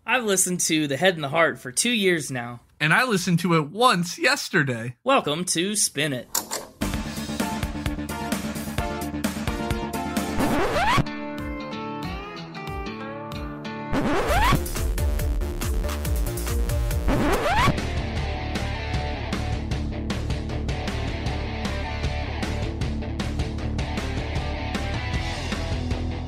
I've listened to The Head and the Heart for 2 years now. And I listened to it once yesterday. Welcome to Spin It.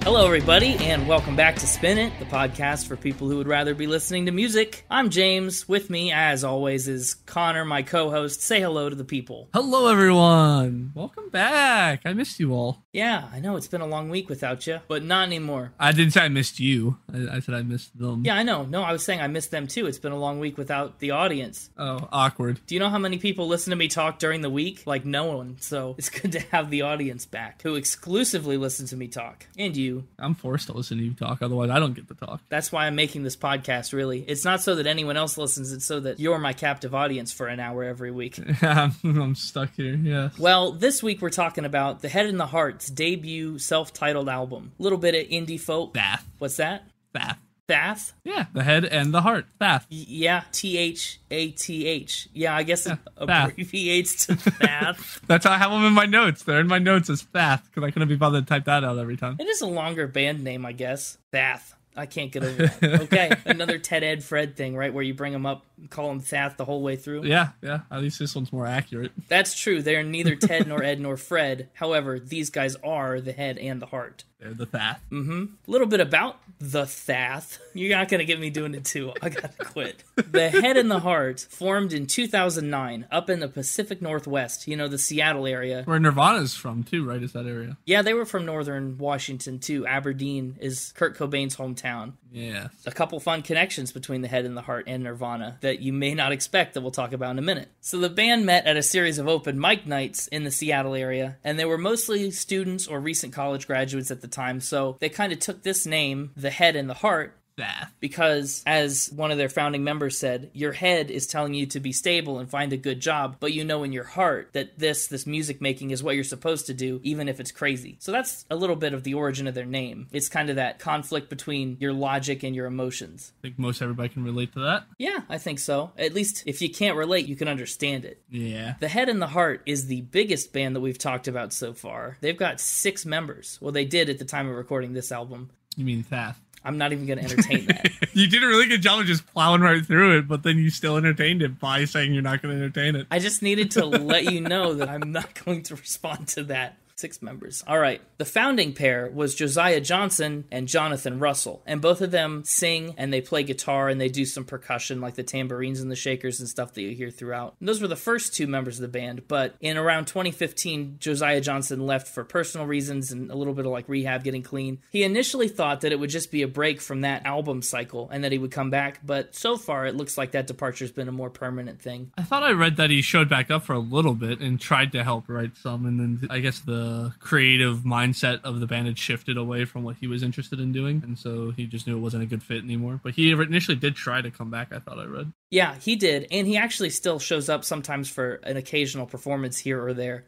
Hello, everybody, and welcome back to Spin It, the podcast for people who would rather be listening to music. I'm James. With me, as always, is Connor, my co-host. Say hello to the people. Hello, everyone. Welcome back. I missed you all. Yeah, I know. It's been a long week without you, but not anymore. I didn't say I missed you. I said I missed them. Yeah, I know. No, I was saying I missed them, too. It's been a long week without the audience. Oh, awkward. Do you know how many people listen to me talk during the week? Like, no one. So it's good to have the audience back, who exclusively listen to me talk. And you. I'm forced to listen to you talk, otherwise I don't get to talk. That's why I'm making this podcast, really. It's not so that anyone else listens, it's so that you're my captive audience for an hour every week. I'm stuck here, yes. Well, this week we're talking about The Head and the Heart's debut self-titled album. A little bit of indie folk. Bath. What's that? Bath. Bath? Yeah, The Head and the Heart. Bath. Yeah, T-H-A-T-H. Yeah, I guess it Bath. abbreviates to Bath. That's how I have them in my notes. They're in my notes as Bath, because I couldn't be bothered to type that out every time. It is a longer band name, I guess. Bath. I can't get over that. Okay, another Ted, Ed, Fred thing, right? Where you bring them up, call them Thath the whole way through. Yeah. At least this one's more accurate. That's true. They're neither Ted nor Ed nor Fred. However, these guys are the Head and the Heart. They're the Thath. Mm-hmm. A little bit about the Thath. You're not going to get me doing it too. I got to quit. The Head and the Heart formed in 2009 up in the Pacific Northwest. You know, the Seattle area. Where Nirvana's from, too, right? Is that area? Yeah, they were from northern Washington, too. Aberdeen is Kurt Cobain's hometown. Yeah. A couple fun connections between The Head and the Heart and Nirvana that you may not expect that we'll talk about in a minute. So the band met at a series of open mic nights in the Seattle area, and they were mostly students or recent college graduates at the time, so they kind of took this name, The Head and the Heart, Bath. because, as one of their founding members said, your head is telling you to be stable and find a good job, but you know in your heart that this music making is what you're supposed to do, even if it's crazy. So that's a little bit of the origin of their name. It's kind of that conflict between your logic and your emotions. I think most everybody can relate to that. Yeah, I think so. At least if you can't relate, you can understand it. Yeah. The Head and the Heart is the biggest band that we've talked about so far. They've got 6 members. Well, they did at the time of recording this album. You mean Thath? I'm not even going to entertain that. You did a really good job of just plowing right through it, but then you still entertained it by saying you're not going to entertain it. I just needed to let you know that I'm not going to respond to that. 6 members. All right. The founding pair was Josiah Johnson and Jonathan Russell, and both of them sing and they play guitar and they do some percussion like the tambourines and the shakers and stuff that you hear throughout. And those were the first 2 members of the band, but in around 2015, Josiah Johnson left for personal reasons and a little bit of like rehab, getting clean. He initially thought that it would just be a break from that album cycle and that he would come back, but so far it looks like that departure's been a more permanent thing. I thought I read that he showed back up for a little bit and tried to help write some, and then I guess the creative mindset of the band had shifted away from what he was interested in doing, and so he just knew it wasn't a good fit anymore. But he initially did try to come back, I thought I read. Yeah, he did, and he actually still shows up sometimes for an occasional performance here or there,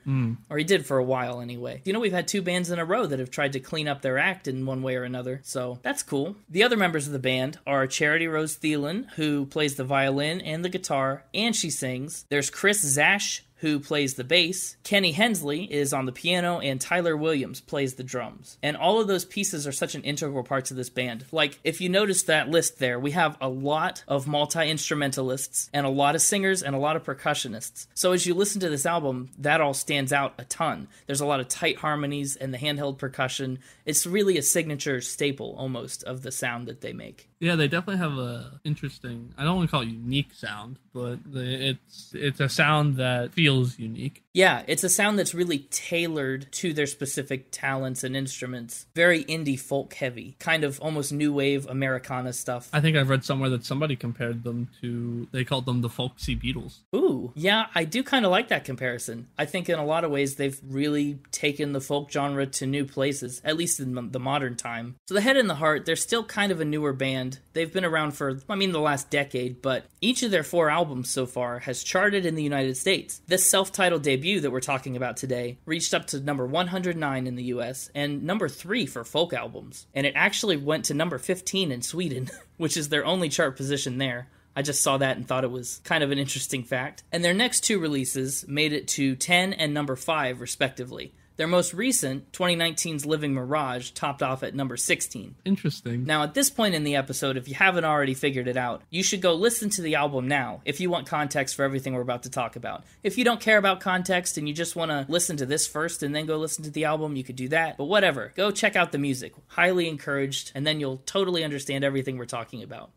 or he did for a while anyway. You know, we've had 2 bands in a row that have tried to clean up their act in one way or another, so that's cool. The other members of the band are Charity Rose Thielen, who plays the violin and the guitar, and she sings. There's Chris Zasch, who plays the bass. Kenny Hensley is on the piano, and Tyler Williams plays the drums. And all of those pieces are such an integral part to this band. Like, if you notice that list there, we have a lot of multi-instrumentalists, and a lot of singers, and a lot of percussionists. So as you listen to this album, that all stands out a ton. There's a lot of tight harmonies and the handheld percussion. It's really a signature staple, almost, of the sound that they make. Yeah, they definitely have a interesting, I don't want to call it unique sound, but it's a sound that feels unique. Yeah, it's a sound that's really tailored to their specific talents and instruments. Very indie folk heavy, kind of almost new wave Americana stuff. I think I've read somewhere that somebody compared them to, they called them the folksy Beatles. Ooh, yeah, I do kind of like that comparison. I think in a lot of ways they've really taken the folk genre to new places, at least in the modern time. So The Head and the Heart, they're still kind of a newer band, band. They've been around for, the last decade, but each of their 4 albums so far has charted in the United States. This self-titled debut that we're talking about today reached up to number 109 in the US and number 3 for folk albums. And it actually went to number 15 in Sweden, which is their only chart position there. I just saw that and thought it was kind of an interesting fact. And their next 2 releases made it to 10 and number 5, respectively. Their most recent, 2019's Living Mirage, topped off at number 16. Interesting. Now, at this point in the episode, if you haven't already figured it out, you should go listen to the album now if you want context for everything we're about to talk about. If you don't care about context and you just want to listen to this first and then go listen to the album, you could do that. But whatever, go check out the music. Highly encouraged, and then you'll totally understand everything we're talking about.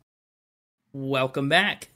Welcome back.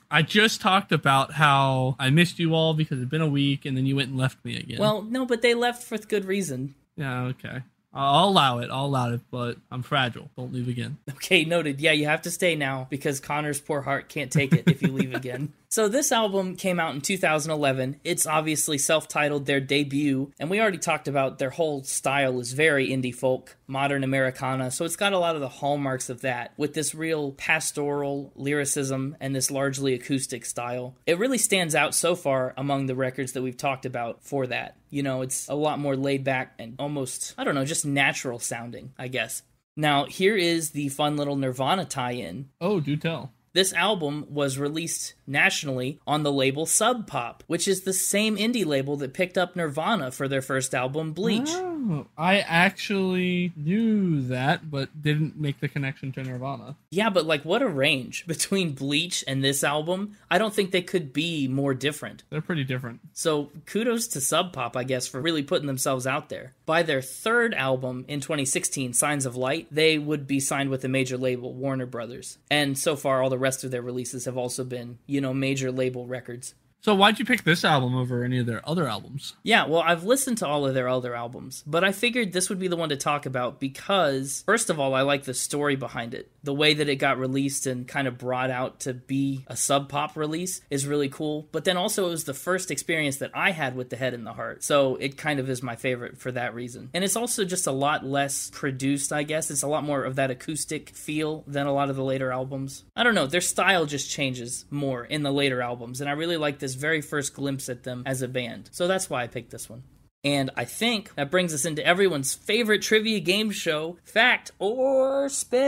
I just talked about how I missed you all because it'd been a week, and then you went and left me again. Well, no, but they left for good reason. Yeah, okay. I'll allow it, but I'm fragile. Don't leave again. Okay, noted. Yeah, you have to stay now because Connor's poor heart can't take it if you leave again. So this album came out in 2011. It's obviously self-titled, their debut, and we already talked about their whole style is very indie folk, modern Americana, so it's got a lot of the hallmarks of that, with this real pastoral lyricism and this largely acoustic style. It really stands out so far among the records that we've talked about for that. You know, it's a lot more laid back and almost, just natural sounding, I guess. Now, here is the fun little Nirvana tie-in. Oh, do tell. This album was released nationally on the label Sub Pop, which is the same indie label that picked up Nirvana for their first album, Bleach. Oh, I actually knew that, but didn't make the connection to Nirvana. Yeah, but what a range between Bleach and this album. I don't think they could be more different. They're pretty different. So kudos to Sub Pop, I guess, for really putting themselves out there. By their third album in 2016, Signs of Light, they would be signed with a major label, Warner Brothers. And so far, all the rest of their releases have also been, major label records. So why'd you pick this album over any of their other albums? Yeah, well, I've listened to all of their other albums, but I figured this would be the one to talk about because, first of all, I like the story behind it. The way that it got released and kind of brought out to be a sub-pop release is really cool, but then also it was the first experience that I had with The Head and the Heart, so it kind of is my favorite for that reason. And it's also just a lot less produced, I guess. It's a lot more of that acoustic feel than a lot of the later albums. I don't know, their style just changes more in the later albums, and I really like this very first glimpse at them as a band. So that's why I picked this one. And I think that brings us into everyone's favorite trivia game show, Fact or Spin.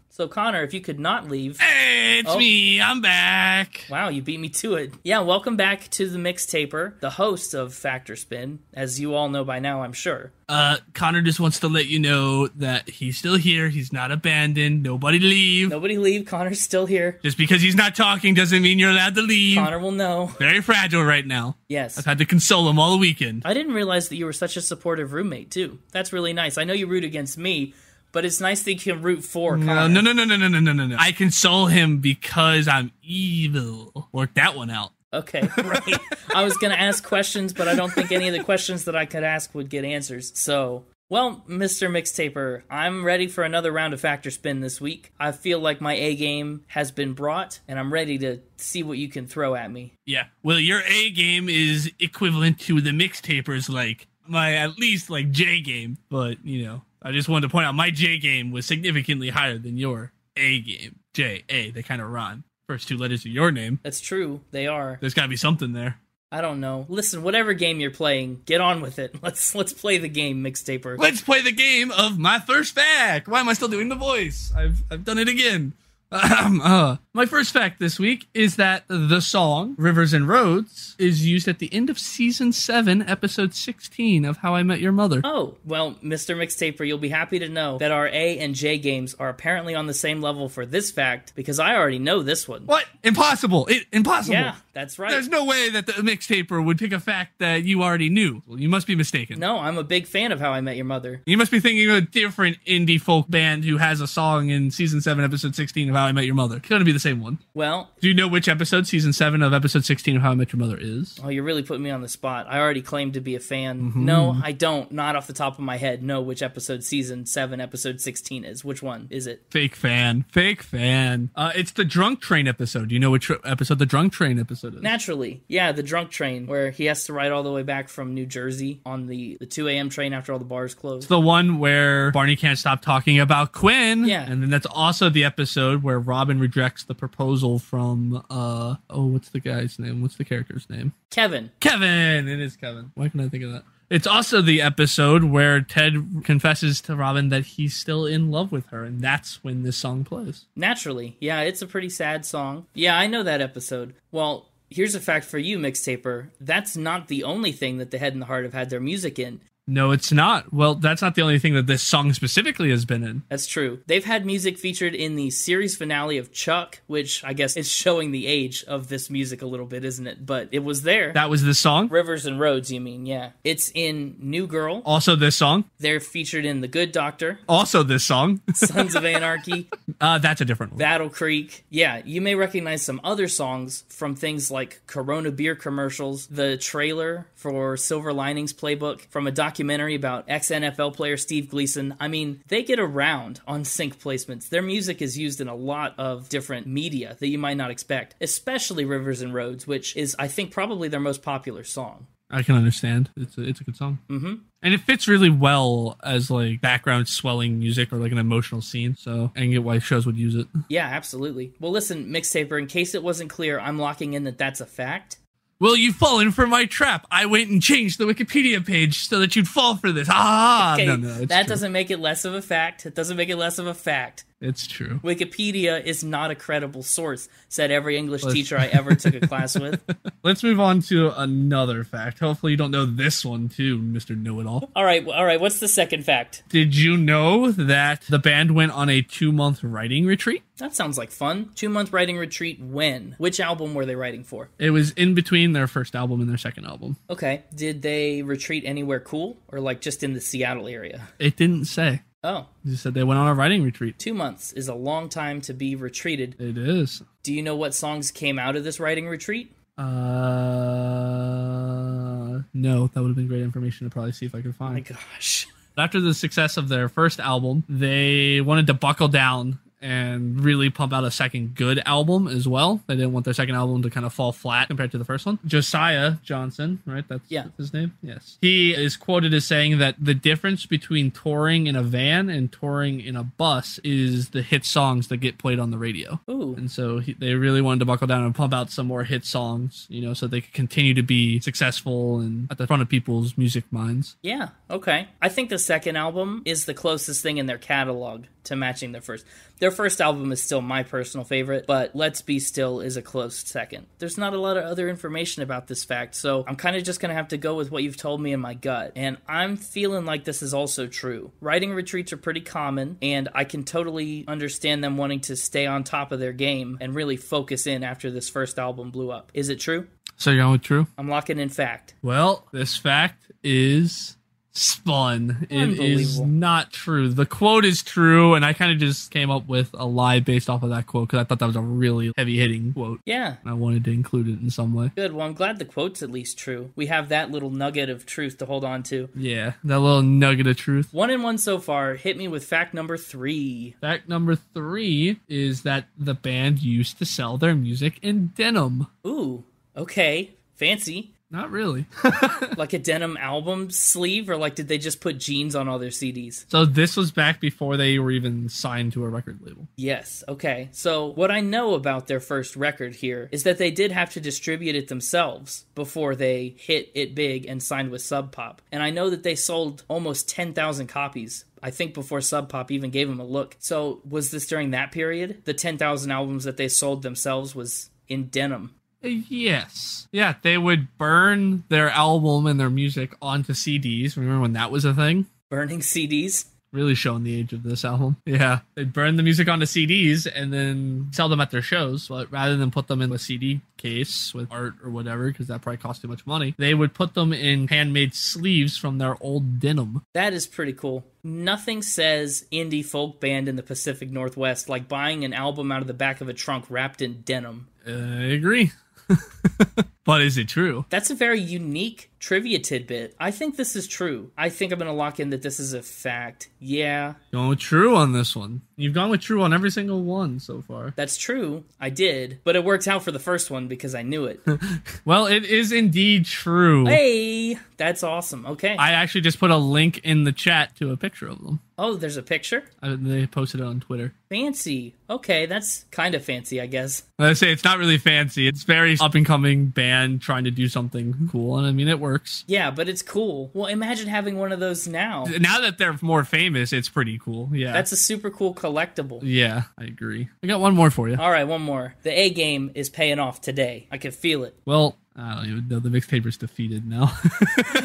So Connor, if you could not leave... Hey, it's me, I'm back. Wow, you beat me to it. Yeah, welcome back to the Mixtaper, the host of Fact or Spin, as you all know by now, I'm sure. Connor just wants to let you know that he's still here, he's not abandoned, nobody leave. Nobody leave, Connor's still here. Just because he's not talking doesn't mean you're allowed to leave. Connor will know. Very fragile right now. Yes. I've had to console him all the weekend. I didn't realize that you were such a supportive roommate, too. That's really nice. I know you root against me, but it's nice that you can root for Connor. No. I console him because I'm evil. Work that one out. Okay, right. I was going to ask questions, but I don't think any of the questions that I could ask would get answers. So, well, Mr. Mixtaper, I'm ready for another round of Fact or Spin this week. I feel like my A game has been brought, and I'm ready to see what you can throw at me. Yeah, well, your A game is equivalent to the Mixtaper's, my at least, J game. But, I just wanted to point out my J game was significantly higher than your A game. J, A, they kind of rhyme. First 2 letters of your name. That's true. They are. There's got to be something there. I don't know. Listen, whatever game you're playing, get on with it. Let's play the game, Mixtaper. Let's play the game of my first fact. Why am I still doing the voice? I've done it again. My first fact this week is that the song Rivers and Roads is used at the end of season 7, episode 16 of How I Met Your Mother. Oh, well, Mr. Mixtaper, you'll be happy to know that our A and J games are apparently on the same level for this fact because I already know this one. What? Impossible. Impossible. Yeah, that's right. There's no way that the Mixtaper would pick a fact that you already knew. Well, you must be mistaken. No, I'm a big fan of How I Met Your Mother. You must be thinking of a different indie folk band who has a song in season 7, episode 16 of How How I Met Your Mother. It's going to be the same one. Well, do you know which episode, season 7 of episode 16 of How I Met Your Mother is? Oh, you're really putting me on the spot. I already claimed to be a fan. No, I don't. Not off the top of my head know which episode season 7, episode 16 is. Which one is it? Fake fan. It's the Drunk Train episode. Do you know which episode the Drunk Train episode is? Naturally. Yeah, the Drunk Train, where he has to ride all the way back from New Jersey on the 2 a.m. train after all the bars close. It's the one where Barney can't stop talking about Quinn. Yeah. And then that's also the episode where Robin rejects the proposal from, what's the guy's name? What's the character's name? Kevin. It is Kevin. Why can't I think of that? It's also the episode where Ted confesses to Robin that he's still in love with her, and that's when this song plays. Naturally. Yeah, it's a pretty sad song. Yeah, I know that episode. Well, here's a fact for you, Mixtaper. That's not the only thing that the Head and the Heart have had their music in. No, it's not. Well, that's not the only thing that this song specifically has been in. That's true. They've had music featured in the series finale of Chuck, which I guess is showing the age of this music a little bit, isn't it? But it was there. That was this song? Rivers and Roads, you mean, yeah. It's in New Girl. Also this song? They're featured in The Good Doctor. Also this song? Sons of Anarchy. That's a different one. Battle Creek. Yeah, you may recognize some other songs from things like Corona beer commercials, the trailer for Silver Linings Playbook, from a documentary about ex-NFL player Steve Gleason. I mean, they get around on sync placements. Their music is used in a lot of different media that you might not expect, especially Rivers and Roads, which is, I think, probably their most popular song. I can understand. It's a good song. Mm-hmm. And it fits really well as like background swelling music or like an emotional scene. So I can get why shows would use it. Yeah, absolutely. Well, listen, Mixtaper, in case it wasn't clear, I'm locking in that that's a fact. Well, you've fallen for my trap. I went and changed the Wikipedia page so that you'd fall for this. Ah, okay, no, that doesn't make it less of a fact. It doesn't make it less of a fact. It's true. Wikipedia is not a credible source, said every English teacher I ever took a class with. Let's move on to another fact. Hopefully you don't know this one too, Mr. Know-It-All. All right. What's the second fact? Did you know that the band went on a 2-month writing retreat? That sounds like fun. 2-month writing retreat when? Which album were they writing for? It was in between their first album and their second album. Okay. Did they retreat anywhere cool or like just in the Seattle area? It didn't say. Oh. You said they went on a writing retreat. 2 months is a long time to be retreated. It is. Do you know what songs came out of this writing retreat? No. That would have been great information to probably see if I could find. Oh my gosh. After the success of their first album, they wanted to buckle down and really pump out a second good album as well. They didn't want their second album to kind of fall flat compared to the first one. Josiah Johnson, right? That's his name? Yes. He is quoted as saying that the difference between touring in a van and touring in a bus is the hit songs that get played on the radio. Ooh. And so they really wanted to buckle down and pump out some more hit songs, so they could continue to be successful and at the front of people's music minds. Yeah, okay. I think the second album is the closest thing in their catalog to matching their first. Their first album is still my personal favorite, but Let's Be Still is a close second. There's not a lot of other information about this fact, so I'm kind of just going to have to go with what you've told me in my gut. And I'm feeling like this is also true. Writing retreats are pretty common, and I can totally understand them wanting to stay on top of their game and really focus in after this first album blew up. Is it true? So you're going with true? I'm locking in fact. Well, this fact is spun. It is not true. The quote is true, and I kind of just came up with a lie based off of that quote because I thought that was a really heavy-hitting quote. Yeah. And I wanted to include it in some way. Good. Well, I'm glad the quote's at least true. We have that little nugget of truth to hold on to. Yeah, that little nugget of truth. 1 and 1 so far. Hit me with fact number 3. Fact number 3 is that the band used to sell their music in denim. Ooh, okay. Fancy. Not really. Like a denim album sleeve, or like did they just put jeans on all their CDs? So this was back before they were even signed to a record label. Yes, okay. So what I know about their first record here is that they did have to distribute it themselves before they hit it big and signed with Sub Pop. And I know that they sold almost 10,000 copies, I think, before Sub Pop even gave them a look. So was this during that period? The 10,000 albums that they sold themselves was in denim. Yes. Yeah, they would burn their album and their music onto CDs. Remember when that was a thing? Burning CDs? Really showing the age of this album. Yeah. They'd burn the music onto CDs and then sell them at their shows. But rather than put them in a CD case with art or whatever, because that probably cost too much money, they would put them in handmade sleeves from their old denim. That is pretty cool. Nothing says indie folk band in the Pacific Northwest like buying an album out of the back of a trunk wrapped in denim. I agree. But is it true? That's a very unique trivia tidbit. I think this is true. I think I'm going to lock in that this is a fact. Yeah. Going with true on this one. You've gone with true on every single one so far. That's true. I did. But it worked out for the first one because I knew it. Well, it is indeed true. Hey! That's awesome. Okay. I actually just put a link in the chat to a picture of them. Oh, there's a picture? They posted it on Twitter. Fancy. Okay, that's kind of fancy, I guess. I say it's not really fancy. It's very up-and-coming band trying to do something cool, and I mean, it works. Yeah, but it's cool. Well, imagine having one of those now. Now that they're more famous, it's pretty cool. Yeah. That's a super cool collectible. Yeah, I agree. I got one more for you. All right, one more. The A game is paying off today. I can feel it. Well, I don't even know. The mixtaper's defeated now.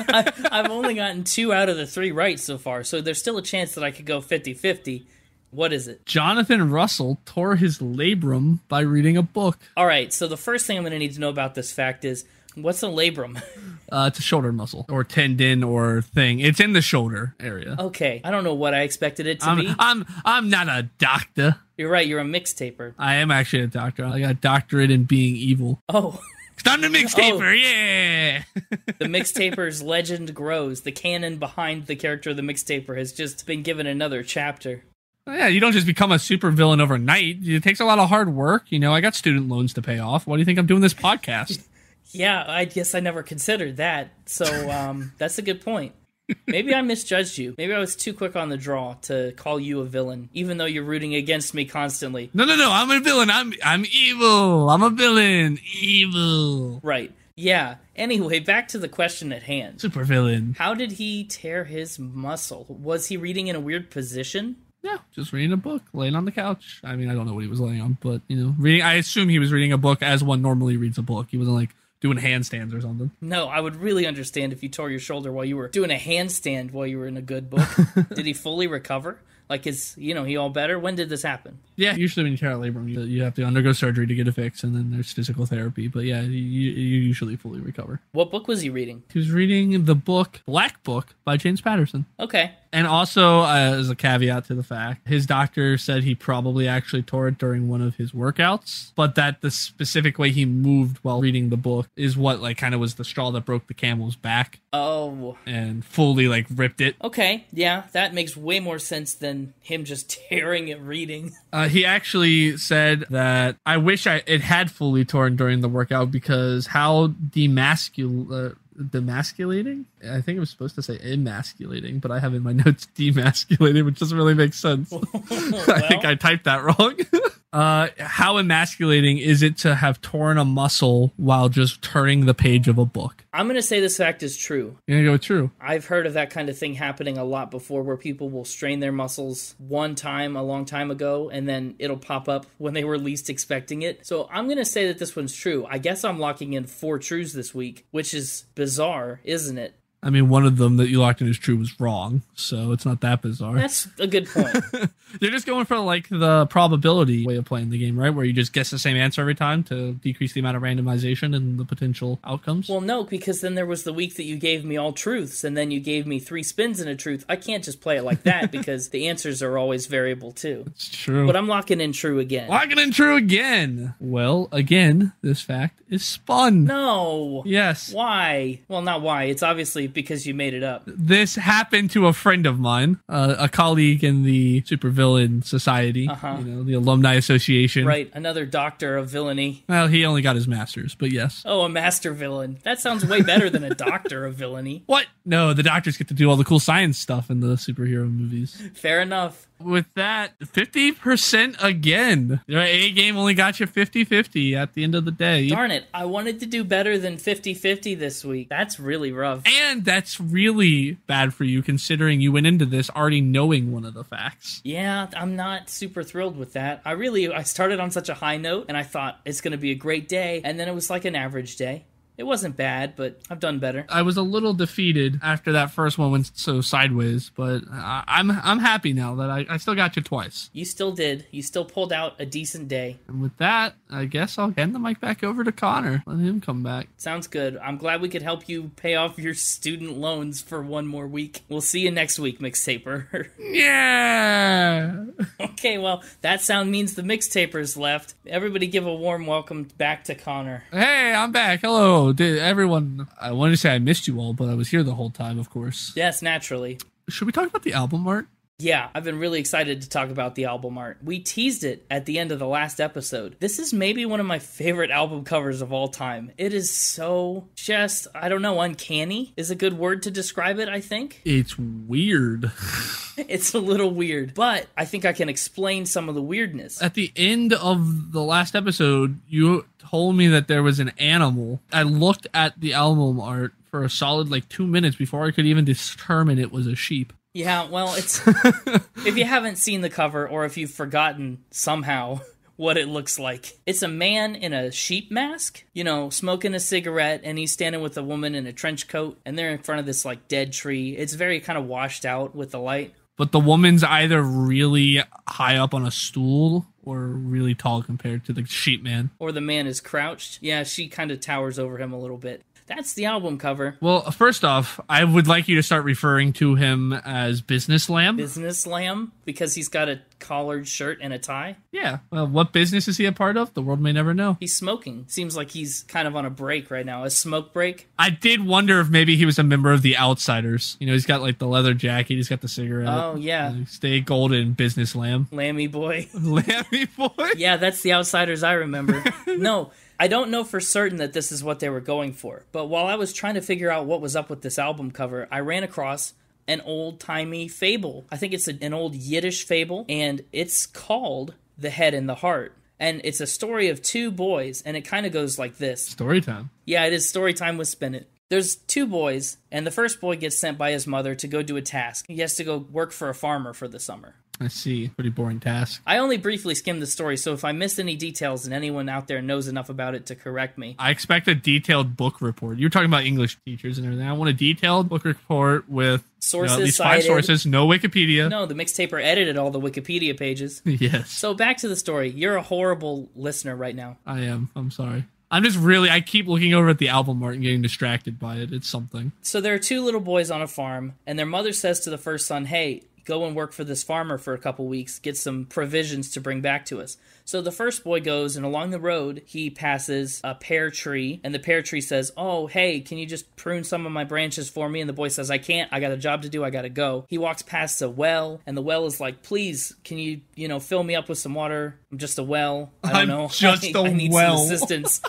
I've only gotten 2 out of the 3 right so far, so there's still a chance that I could go 50-50. What is it? Jonathan Russell tore his labrum by reading a book. All right, so the first thing I'm going to need to know about this fact is, what's a labrum? It's a shoulder muscle or tendon or thing. It's in the shoulder area. Okay, I don't know what I expected it to be. I'm not a doctor. You're right, you're a mixtaper. I am actually a doctor. I got a doctorate in being evil. Oh. I'm the mixtaper, yeah! The mixtaper's legend grows. The canon behind the character of the mixtaper has just been given another chapter. Yeah, you don't just become a super-villain overnight. It takes a lot of hard work. You know, I got student loans to pay off. Why do you think I'm doing this podcast? Yeah, I guess I never considered that. So, that's a good point. Maybe I misjudged you. Maybe I was too quick on the draw to call you a villain, even though you're rooting against me constantly. No, I'm a villain. I'm evil. I'm a villain. Evil. Right. Yeah. Anyway, back to the question at hand. Super villain. How did he tear his muscle? Was he reading in a weird position? Yeah, just reading a book, laying on the couch. I mean, I don't know what he was laying on, but, you know, reading. I assume he was reading a book as one normally reads a book. He wasn't, like, doing handstands or something. No, I would really understand if you tore your shoulder while you were doing a handstand while you were in a good book. Did he fully recover? Like, is, he all better? When did this happen? Yeah, usually when you tear a labrum, you have to undergo surgery to get it fixed, and then there's physical therapy. But yeah, you usually fully recover. What book was he reading? He was reading the book Black Book by James Patterson. Okay. And also, as a caveat to the fact, his doctor said he probably actually tore it during one of his workouts, but that the specific way he moved while reading the book is what, like, kind of was the straw that broke the camel's back. Oh. And fully, like, ripped it. Okay, yeah, that makes way more sense than him just tearing it reading. He actually said that, I wish it had fully torn during the workout because how demasculating? I think it was supposed to say emasculating, but I have in my notes demasculating, which doesn't really make sense. Well, I think I typed that wrong. How emasculating is it to have torn a muscle while just turning the page of a book? I'm going to say this fact is true. You're going to go with true? I've heard of that kind of thing happening a lot before, where people will strain their muscles one time a long time ago, and then it'll pop up when they were least expecting it. So I'm going to say that this one's true. I guess I'm locking in 4 trues this week, which is bizarre, isn't it? I mean, one of them that you locked in as true was wrong, so it's not that bizarre. That's a good point. You're just going for, like, the probability way of playing the game, right? Where you just guess the same answer every time to decrease the amount of randomization and the potential outcomes? Well, no, because then there was the week that you gave me all truths, and then you gave me 3 spins and a truth. I can't just play it like that, because the answers are always variable, too. It's true. But I'm locking in true again. Locking in true again! Well, again, this fact is spun. No! Yes. Why? Well, not why. It's obviously because you made it up. This happened to a friend of mine, a colleague in the Supervillain Society, the Alumni Association. Right, another doctor of villainy. Well, he only got his master's, but yes. Oh, a master villain. That sounds way better than a doctor of villainy. What? No, the doctors get to do all the cool science stuff in the superhero movies. Fair enough. With that, 50% again. Your A game only got you 50-50 at the end of the day. Darn it. I wanted to do better than 50-50 this week. That's really rough. And that's really bad for you, considering you went into this already knowing one of the facts. Yeah, I'm not super thrilled with that. I started on such a high note, and I thought it's going to be a great day, and then it was like an average day. It wasn't bad, but I've done better. I was a little defeated after that first one went so sideways, but I'm happy now that I still got you twice. You still did. You still pulled out a decent day. And with that, I guess I'll hand the mic back over to Connor. Let him come back. Sounds good. I'm glad we could help you pay off your student loans for one more week. We'll see you next week, Mixtaper. Yeah! Okay, well, that sound means the Mixtaper's left. Everybody give a warm welcome back to Connor. Hey, I'm back. Hello. Everyone, I wanted to say I missed you all, but I was here the whole time, of course. Yes, naturally. Should we talk about the album art? Yeah, I've been really excited to talk about the album art. We teased it at the end of the last episode. This is maybe one of my favorite album covers of all time. It is so just, I don't know, uncanny is a good word to describe it, I think. It's weird. It's a little weird, but I think I can explain some of the weirdness. At the end of the last episode, you told me that there was an animal. I looked at the album art for a solid 2 minutes before I could even determine it was a sheep. Yeah, well, it's if you haven't seen the cover or if you've forgotten somehow what it looks like. It's a man in a sheep mask, smoking a cigarette, and he's standing with a woman in a trench coat, and they're in front of this dead tree. It's very kind of washed out with the light. But the woman's either really high up on a stool or really tall compared to the sheep man. Or the man is crouched. Yeah, she kind of towers over him a little bit. That's the album cover. Well, first off, I would like you to start referring to him as Business Lamb. Business Lamb? Because he's got a collared shirt and a tie? Yeah. Well, what business is he a part of? The world may never know. He's smoking. Seems like he's kind of on a break right now. A smoke break? I did wonder if maybe he was a member of the Outsiders. He's got the leather jacket. He's got the cigarette. Oh, yeah. Stay golden, Business Lamb. Lammy boy. Lammy boy? Yeah, that's the Outsiders I remember. No. I don't know for certain that this is what they were going for, but while I was trying to figure out what was up with this album cover, I ran across an old-timey fable. I think it's an old Yiddish fable, and it's called The Head and the Heart. And it's a story of two boys, and it kind of goes like this. Story time. Yeah, it is story time with Spin It. There's two boys, and the first boy gets sent by his mother to go do a task. He has to go work for a farmer for the summer. I see. Pretty boring task. I only briefly skimmed the story, so if I missed any details and anyone out there knows enough about it to correct me. I expect a detailed book report. You're talking about English teachers and everything. I want a detailed book report with sources, at least 5 sources, no Wikipedia. No, the Mixtaper edited all the Wikipedia pages. Yes. So back to the story. You're a horrible listener right now. I am. I'm sorry. I keep looking over at the album art and getting distracted by it. It's something. So there are two little boys on a farm, and their mother says to the first son, hey, go and work for this farmer for a couple weeks, get some provisions to bring back to us. So the first boy goes, and along the road, he passes a pear tree, and the pear tree says, oh, hey, can you just prune some of my branches for me? And the boy says, I can't, I got a job to do, I gotta go. He walks past a well, and the well is like, please, can you, fill me up with some water? I'm just a well. I don't know. I need some assistance.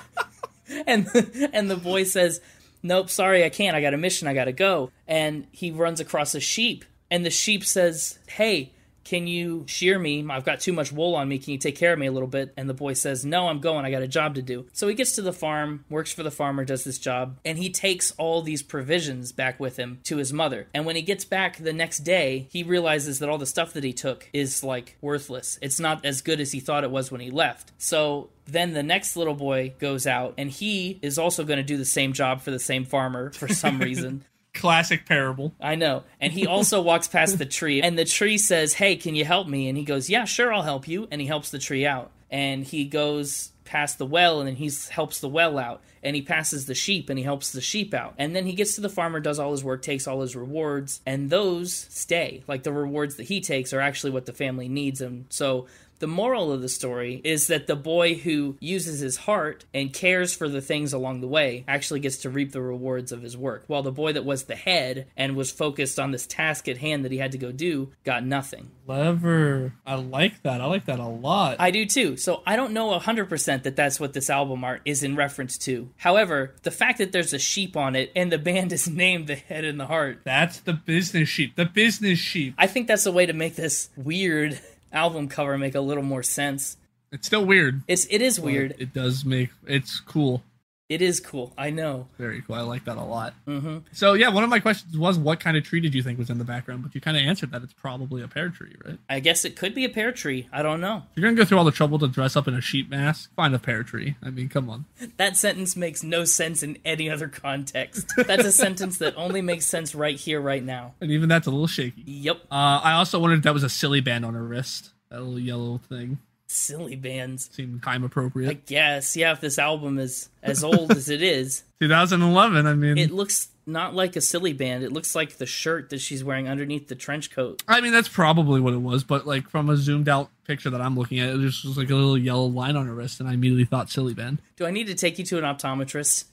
And the boy says, nope, sorry, I can't, I got a mission, I gotta go. And he runs across a sheep. And the sheep says, hey, can you shear me? I've got too much wool on me. Can you take care of me a little bit? And the boy says, no, I'm going. I got a job to do. So he gets to the farm, works for the farmer, does this job, and he takes all these provisions back with him to his mother. And when he gets back the next day, he realizes that all the stuff that he took is, worthless. It's not as good as he thought it was when he left. So then the next little boy goes out, and he is also going to do the same job for the same farmer for some reason. Classic parable. I know. And he also walks past the tree, and the tree says, hey, can you help me? And he goes, yeah, sure, I'll help you. And he helps the tree out. And he goes past the well, and then he helps the well out. And he passes the sheep, and he helps the sheep out. And then he gets to the farmer, does all his work, takes all his rewards, and those stay. The rewards that he takes are actually what the family needs. And so the moral of the story is that the boy who uses his heart and cares for the things along the way actually gets to reap the rewards of his work, while the boy that was the head and was focused on this task at hand that he had to go do got nothing. Clever. I like that. I like that a lot. I do too. So I don't know 100% that that's what this album art is in reference to. However, the fact that there's a sheep on it and the band is named The Head and the Heart. That's the business sheep. The business sheep. I think that's a way to make this weird album cover make a little more sense. It's still weird. It is weird. It's cool. It is cool. I know. Very cool. I like that a lot. Mm-hmm. So, yeah, one of my questions was, what kind of tree did you think was in the background? But you kind of answered that it's probably a pear tree, right? I guess it could be a pear tree. I don't know. You're going to go through all the trouble to dress up in a sheep mask? Find a pear tree. I mean, come on. That sentence makes no sense in any other context. That's a sentence that only makes sense right here, right now. And even that's a little shaky. Yep. I also wondered if that was a silly band on her wrist. That little yellow thing. Silly bands. Seemed time appropriate. I guess, yeah, if this album is as old as it is. 2011, I mean. It looks not like a silly band. It looks like the shirt that she's wearing underneath the trench coat. I mean, that's probably what it was, but like from a zoomed out picture that I'm looking at, it just was like a little yellow line on her wrist, and I immediately thought silly band. Do I need to take you to an optometrist?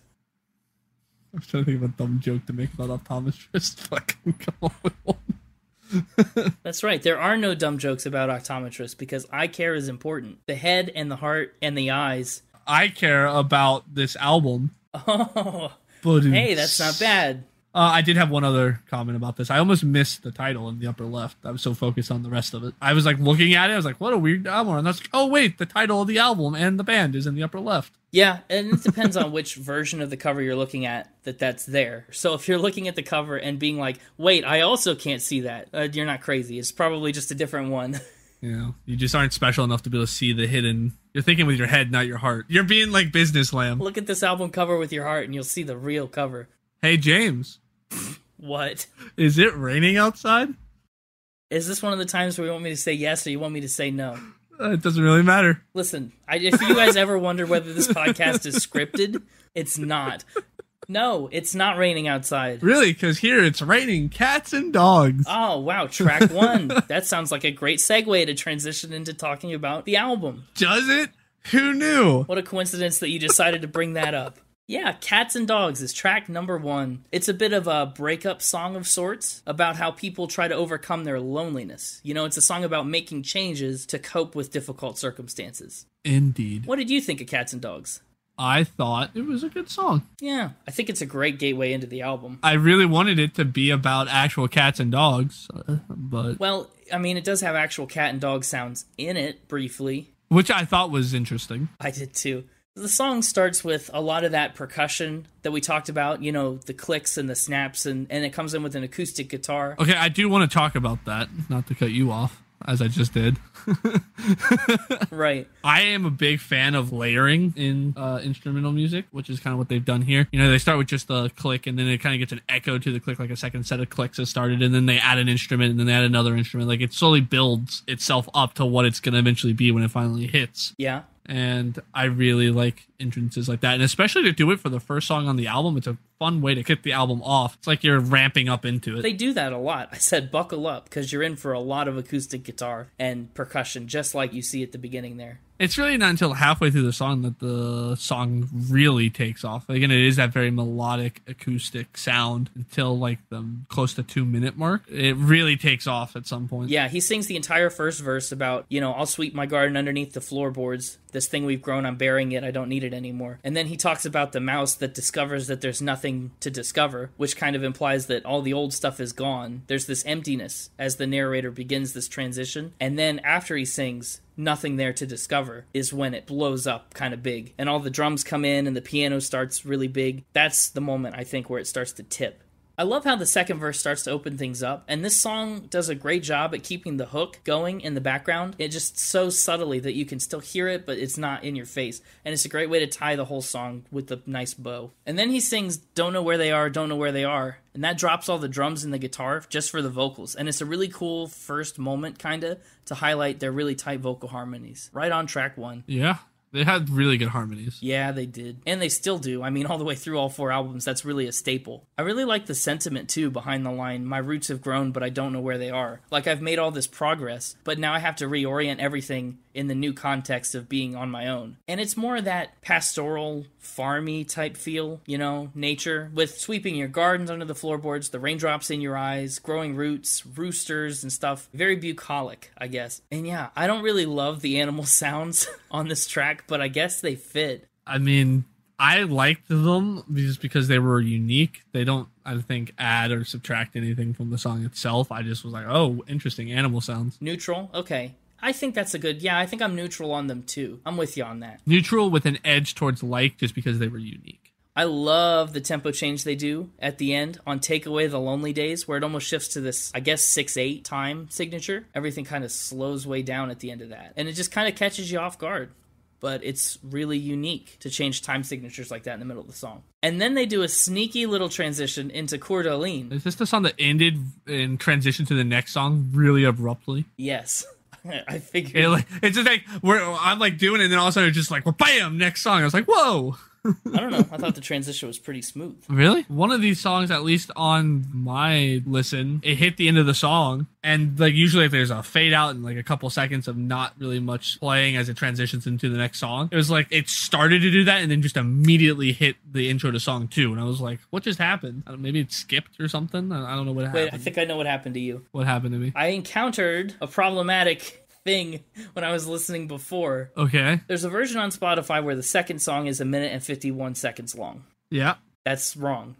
I was trying to think of a dumb joke to make about optometrist. Like, come on with one. That's right. There are no dumb jokes about optometrists because eye care is important. The head and the heart and the eyes. I care about this album. Oh, but hey, that's not bad. I did have one other comment about this. I almost missed the title in the upper left. I was so focused on the rest of it. I was like looking at it. I was like, what a weird album. And I was like, oh, wait, the title of the album and the band is in the upper left. Yeah, and it depends on which version of the cover you're looking at that's there. So if you're looking at the cover and being like, wait, I also can't see that, you're not crazy. It's probably just a different one. You just aren't special enough to be able to see the hidden. You're thinking with your head, not your heart. You're being like business lamb. Look at this album cover with your heart and you'll see the real cover. Hey, James. What? Is it raining outside? Is this one of the times where you want me to say yes or you want me to say no? It doesn't really matter. Listen, if you guys ever wonder whether this podcast is scripted, it's not. No, it's not raining outside. Really? Because here it's raining cats and dogs. Oh, wow. Track 1. That sounds like a great segue to transition into talking about the album. Does it? Who knew? What a coincidence that you decided to bring that up. Yeah, Cats and Dogs is track number 1. It's a bit of a breakup song of sorts about how people try to overcome their loneliness. You know, it's a song about making changes to cope with difficult circumstances. Indeed. What did you think of Cats and Dogs? I thought it was a good song. Yeah, I think it's a great gateway into the album. I really wanted it to be about actual cats and dogs, but... Well, I mean, it does have actual cat and dog sounds in it, briefly. Which I thought was interesting. I did too. The song starts with a lot of that percussion that we talked about, you know, the clicks and the snaps, and it comes in with an acoustic guitar. Okay, I do want to talk about that, not to cut you off, as I just did. Right. I am a big fan of layering in instrumental music, which is kind of what they've done here. You know, they start with just a click, and then it kind of gets an echo to the click, like a second set of clicks has started, and then they add an instrument, and then they add another instrument. Like, it slowly builds itself up to what it's going to eventually be when it finally hits. Yeah. And I really like entrances like that, and especially to do it for the first song on the album. It's a fun way to kick the album off. It's like you're ramping up into it. They do that a lot. I said buckle up because you're in for a lot of acoustic guitar and percussion, just like you see at the beginning there. It's really not until halfway through the song that the song really takes off. Again, it is that very melodic acoustic sound until like the close to 2-minute mark. It really takes off at some point. Yeah, he sings the entire first verse about, you know, I'll sweep my garden underneath the floorboards. This thing we've grown, I'm burying it. I don't need it anymore. And then he talks about the mouse that discovers that there's nothing to discover, which kind of implies that all the old stuff is gone. There's this emptiness as the narrator begins this transition. And then after he sings, nothing there to discover, is when it blows up kind of big. And all the drums come in and the piano starts really big. That's the moment, I think, where it starts to tip. I love how the second verse starts to open things up, and this song does a great job at keeping the hook going in the background. It just so subtly that you can still hear it, but it's not in your face. And it's a great way to tie the whole song with a nice bow. And then he sings, "Don't know where they are, don't know where they are." And that drops all the drums and the guitar just for the vocals. And it's a really cool first moment, kinda, to highlight their really tight vocal harmonies. Right on track 1. Yeah. They had really good harmonies. Yeah, they did. And they still do. I mean, all the way through all 4 albums, that's really a staple. I really like the sentiment, too, behind the line, "My roots have grown, but I don't know where they are." Like, I've made all this progress, but now I have to reorient everything in the new context of being on my own. And it's more of that pastoral, farmy type feel, you know, nature, with sweeping your gardens under the floorboards, the raindrops in your eyes, growing roots, roosters and stuff. Very bucolic, I guess. And yeah, I don't really love the animal sounds on this track, but I guess they fit. I mean, I liked them just because they were unique. They don't, I think, add or subtract anything from the song itself. I just was like, oh, interesting animal sounds. Neutral? Okay. I think that's a good, yeah, I think I'm neutral on them too. I'm with you on that. Neutral with an edge towards like, just because they were unique. I love the tempo change they do at the end on Take Away the Lonely Days, where it almost shifts to this, I guess, 6/8 time signature. Everything kind of slows way down at the end of that. And it just kind of catches you off guard. But it's really unique to change time signatures like that in the middle of the song. And then they do a sneaky little transition into Coeur D'Alene. Is this the song that ended and transitioned to the next song really abruptly? Yes. I figured. It's just like, I'm like doing it, and then all of a sudden it's just like, well, bam, next song. I was like, whoa. I don't know. I thought the transition was pretty smooth. Really? One of these songs, at least on my listen, it hit the end of the song. And like usually if there's a fade out and like a couple seconds of not really much playing as it transitions into the next song, it was like it started to do that and then just immediately hit the intro to song 2. And I was like, what just happened? Maybe it skipped or something? I don't know what happened. Wait, I think I know what happened to you. What happened to me? I encountered a problematic thing when I was listening before. Okay. There's a version on Spotify where the second song is 1 minute and 51 seconds long. Yeah. That's wrong.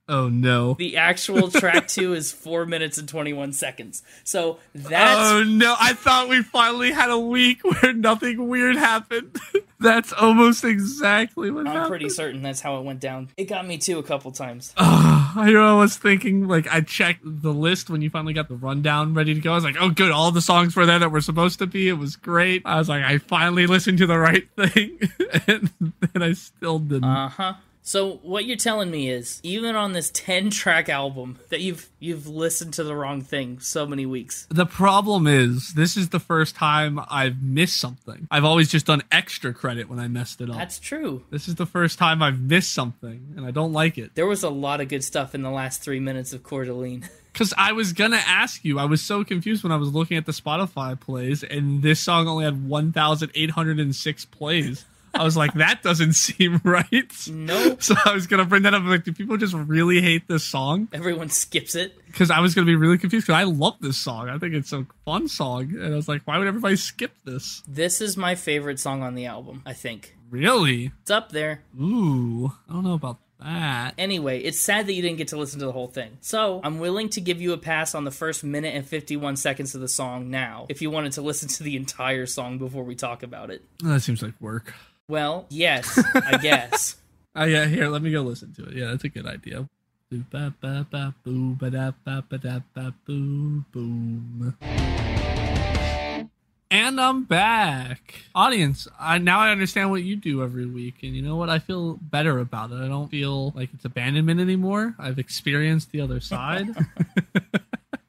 Oh, no. The actual track 2 is 4 minutes and 21 seconds. So that's... Oh, no. I thought we finally had a week where nothing weird happened. That's almost exactly what happened. I'm pretty certain that's how it went down. It got me too a couple times. I was thinking, like, I checked the list when you finally got the rundown ready to go. I was like, oh, good. All the songs were there that were supposed to be. It was great. I was like, I finally listened to the right thing. And then I still didn't. Uh-huh. So what you're telling me is, even on this 10-track album, that you've listened to the wrong thing so many weeks. The problem is, this is the first time I've missed something. I've always just done extra credit when I messed it up. That's true. This is the first time I've missed something, and I don't like it. There was a lot of good stuff in the last 3 minutes of Coeur D'Alene. Because I was going to ask you, I was so confused when I was looking at the Spotify plays, and this song only had 1,806 plays. I was like, that doesn't seem right. Nope. So I was going to bring that up. Like, do people just really hate this song? Everyone skips it. Because I was going to be really confused because I love this song. I think it's a fun song. And I was like, why would everybody skip this? This is my favorite song on the album, I think. Really? It's up there. Ooh, I don't know about that. Anyway, it's sad that you didn't get to listen to the whole thing. So, I'm willing to give you a pass on the first 1 minute and 51 seconds of the song now, if you wanted to listen to the entire song before we talk about it. That seems like work. Well, yes, I guess. Yeah, here, let me go listen to it. Yeah, that's a good idea. Boom. And I'm back. Audience, now I understand what you do every week. And you know what? I feel better about it. I don't feel like it's abandonment anymore. I've experienced the other side.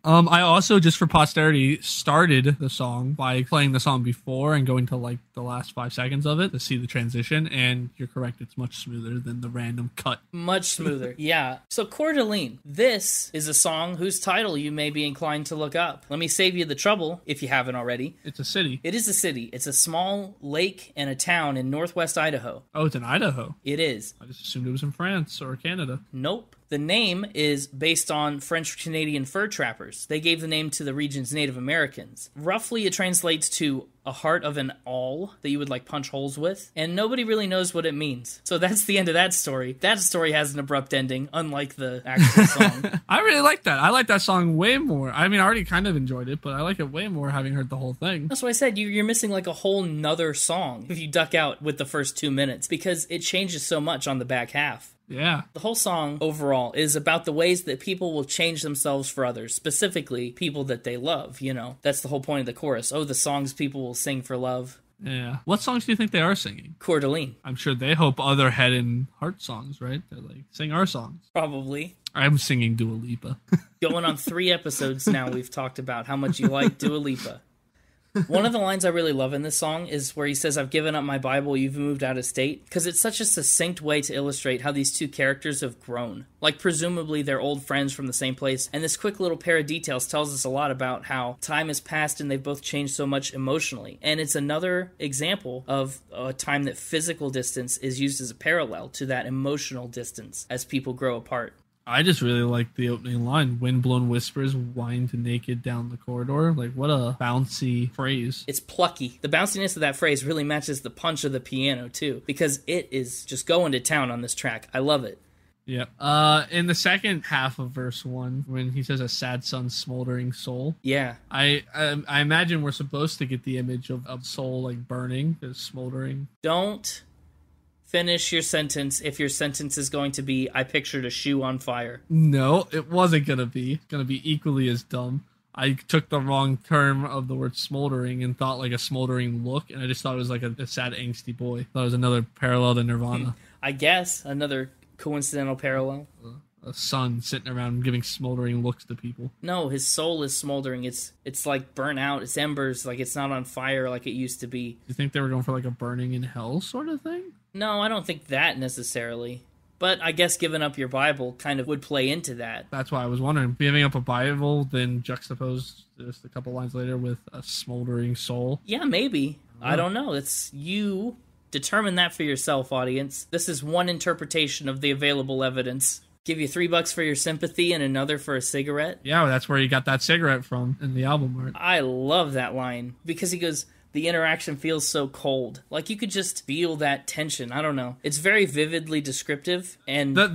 I also, just for posterity, started the song by playing the song before and going to like the last 5 seconds of it to see the transition. And you're correct, it's much smoother than the random cut. Much smoother, yeah. So Coeur D'Alene, this is a song whose title you may be inclined to look up. Let me save you the trouble if you haven't already. It's a city. It is a city. It's a small lake and a town in northwest Idaho. Oh, it's in Idaho. It is. I just assumed it was in France or Canada. Nope. The name is based on French-Canadian fur trappers. They gave the name to the region's Native Americans. Roughly, it translates to a heart of an awl that you would like punch holes with, and nobody really knows what it means. So that's the end of that story. That story has an abrupt ending, unlike the actual song. I really like that. I like that song way more. I mean, I already kind of enjoyed it, but I like it way more having heard the whole thing. That's what I said. You're missing like a whole nother song if you duck out with the first 2 minutes, because it changes so much on the back half. Yeah. The whole song overall is about the ways that people will change themselves for others, specifically people that they love, you know. That's the whole point of the chorus. Oh, the songs people will sing for love. Yeah. What songs do you think they are singing? Coeur D'Alene. I'm sure they hope other head and heart songs, right? They're like, sing our songs. Probably. I'm singing Dua Lipa. Going on 3 episodes now, we've talked about how much you like Dua Lipa. One of the lines I really love in this song is where he says, "I've given up my Bible, you've moved out of state," because it's such a succinct way to illustrate how these two characters have grown. Like, presumably they're old friends from the same place, and this quick little pair of details tells us a lot about how time has passed and they've both changed so much emotionally. And it's another example of a time that physical distance is used as a parallel to that emotional distance as people grow apart. I just really like the opening line, "Windblown whispers wind naked down the corridor." Like, what a bouncy phrase. It's plucky. The bounciness of that phrase really matches the punch of the piano, too, because it is just going to town on this track. I love it. Yep. In the second half of verse 1, when he says a sad sun's smoldering soul, Yeah. I imagine we're supposed to get the image of soul like burning, smoldering. Don't finish your sentence if your sentence is going to be, I pictured a shoe on fire. No, it wasn't gonna be. It's gonna be equally as dumb. I took the wrong term of the word smoldering and thought like a smoldering look, and I just thought it was like a sad, angsty boy. Thought it was another parallel to Nirvana. I guess another coincidental parallel. A sun sitting around giving smoldering looks to people. No, his soul is smoldering. It's like burnt out. It's embers. Like it's not on fire like it used to be. You think they were going for like a burning in hell sort of thing? No, I don't think that necessarily. But I guess giving up your Bible kind of would play into that. That's why I was wondering. Giving up a Bible, then juxtaposed just a couple lines later with a smoldering soul. Yeah, maybe. I don't know. It's you. Determine that for yourself, audience. This is one interpretation of the available evidence. Give you $3 for your sympathy and another for a cigarette. Yeah, that's where you got that cigarette from in the album art. I love that line because he goes, the interaction feels so cold. Like you could just feel that tension. I don't know. It's very vividly descriptive. And I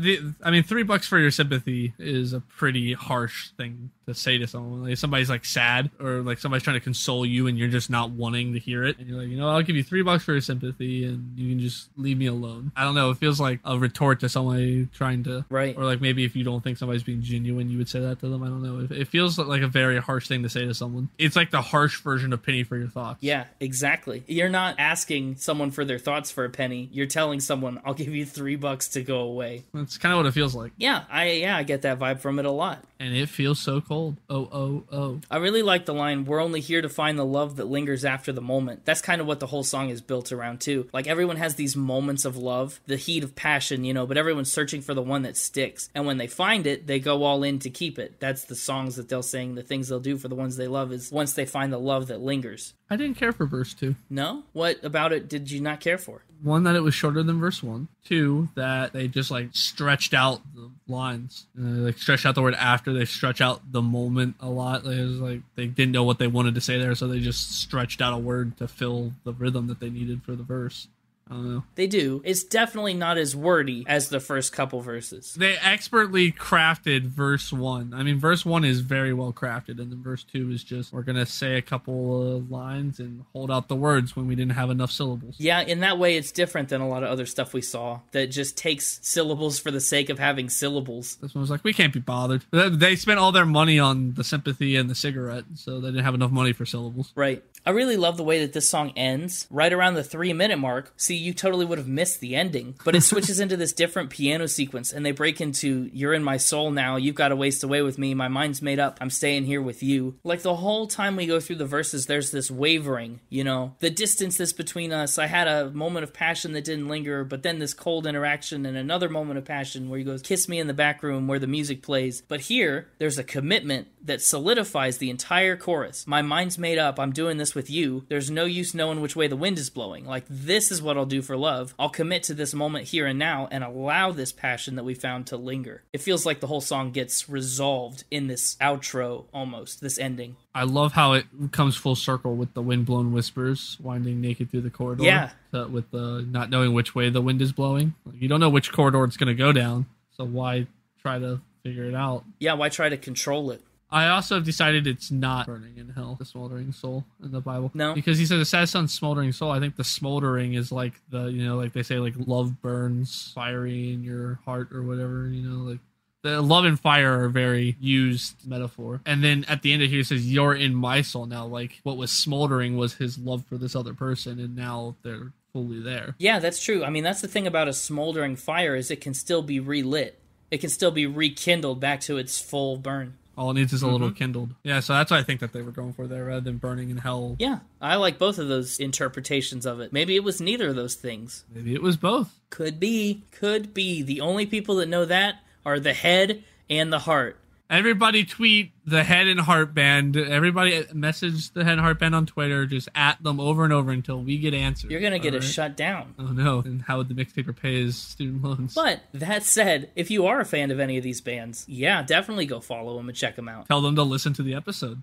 mean, $3 for your sympathy is a pretty harsh thing to say to someone. Like, if somebody's like sad or like somebody's trying to console you and you're just not wanting to hear it, and you're like, I'll give you $3 for your sympathy and you can just leave me alone. I don't know. It feels like a retort to somebody trying to, right? Or like maybe if you don't think somebody's being genuine, you would say that to them. I don't know. It feels like a very harsh thing to say to someone. It's like the harsh version of penny for your thoughts. Yeah, exactly. You're not asking someone for their thoughts for a penny. You're telling someone, I'll give you $3 to go away. That's kind of what it feels like. Yeah, I get that vibe from it a lot. And it feels so cold. Oh, oh, oh. I really like the line, we're only here to find the love that lingers after the moment. That's kind of what the whole song is built around, too. Like, everyone has these moments of love, the heat of passion, but everyone's searching for the one that sticks. And when they find it, they go all in to keep it. That's the songs that they'll sing, the things they'll do for the ones they love is once they find the love that lingers. I didn't care for verse 2. No? What about it did you not care for? One, that it was shorter than verse 1. 2, that they just like stretched out the lines. Like stretched out the word after. They stretch out the moment a lot. It was like they didn't know what they wanted to say there, so they just stretched out a word to fill the rhythm that they needed for the verse. I don't know. They do. It's definitely not as wordy as the first couple verses. They expertly crafted verse 1. I mean, verse 1 is very well crafted, and then verse 2 is just, we're going to say a couple of lines and hold out the words when we didn't have enough syllables. Yeah, in that way, it's different than a lot of other stuff we saw that just takes syllables for the sake of having syllables. This one was like, we can't be bothered. They spent all their money on the sympathy and the cigarette, so they didn't have enough money for syllables. Right. I really love the way that this song ends, right around the 3-minute mark. See, you totally would have missed the ending, but it switches into this different piano sequence, and they break into, you're in my soul now, you've got to waste away with me, my mind's made up, I'm staying here with you. Like, the whole time we go through the verses, there's this wavering, the distance that's between us. I had a moment of passion that didn't linger, but then this cold interaction and another moment of passion where he goes, kiss me in the back room where the music plays. But here, there's a commitment that solidifies the entire chorus. My mind's made up, I'm doing this with you. There's no use knowing which way the wind is blowing. Like, this is what I'll do for love. I'll commit to this moment here and now and allow this passion that we found to linger. It feels like the whole song gets resolved in this outro almost, this ending. I love how it comes full circle with the windblown whispers winding naked through the corridor. Yeah. With the not knowing which way the wind is blowing. Like, you don't know which corridor it's going to go down, so why try to figure it out? Yeah, why try to control it? I also have decided it's not burning in hell, the smoldering soul in the Bible. No. Because he says a sad sun's smoldering soul. I think the smoldering is like the, like they say, like love burns fiery in your heart or whatever, like the love and fire are very used metaphor. And then at the end of here, it says, you're in my soul now. Like what was smoldering was his love for this other person, and now they're fully there. Yeah, that's true. I mean, that's the thing about a smoldering fire is it can still be relit. It can still be rekindled back to its full burn. All it needs is a little kindled. Yeah, so that's what I think that they were going for there, rather than burning in hell. Yeah, I like both of those interpretations of it. Maybe it was neither of those things. Maybe it was both. Could be. Could be. The only people that know that are the head and the heart. Everybody tweet the Head and Heart Band. Everybody message the Head and Heart Band on Twitter. Just at them over and over until we get answers. You're going to get us shut down. Oh, no. And how would the mixtaper pay his student loans? But that said, if you are a fan of any of these bands, yeah, definitely go follow them and check them out. Tell them to listen to the episode.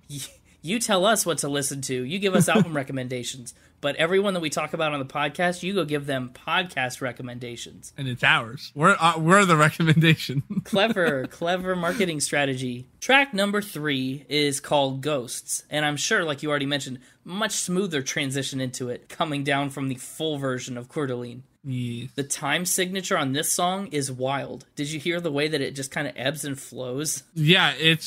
You tell us what to listen to. You give us album recommendations. But everyone that we talk about on the podcast, you go give them podcast recommendations. And it's ours. We're the recommendation. Clever marketing strategy. Track number 3 is called Ghosts. And I'm sure, like you already mentioned, much smoother transition into it, coming down from the full version of Coeur D'Alene. Yes. The time signature on this song is wild. Did you hear the way that it just kind of ebbs and flows? Yeah, it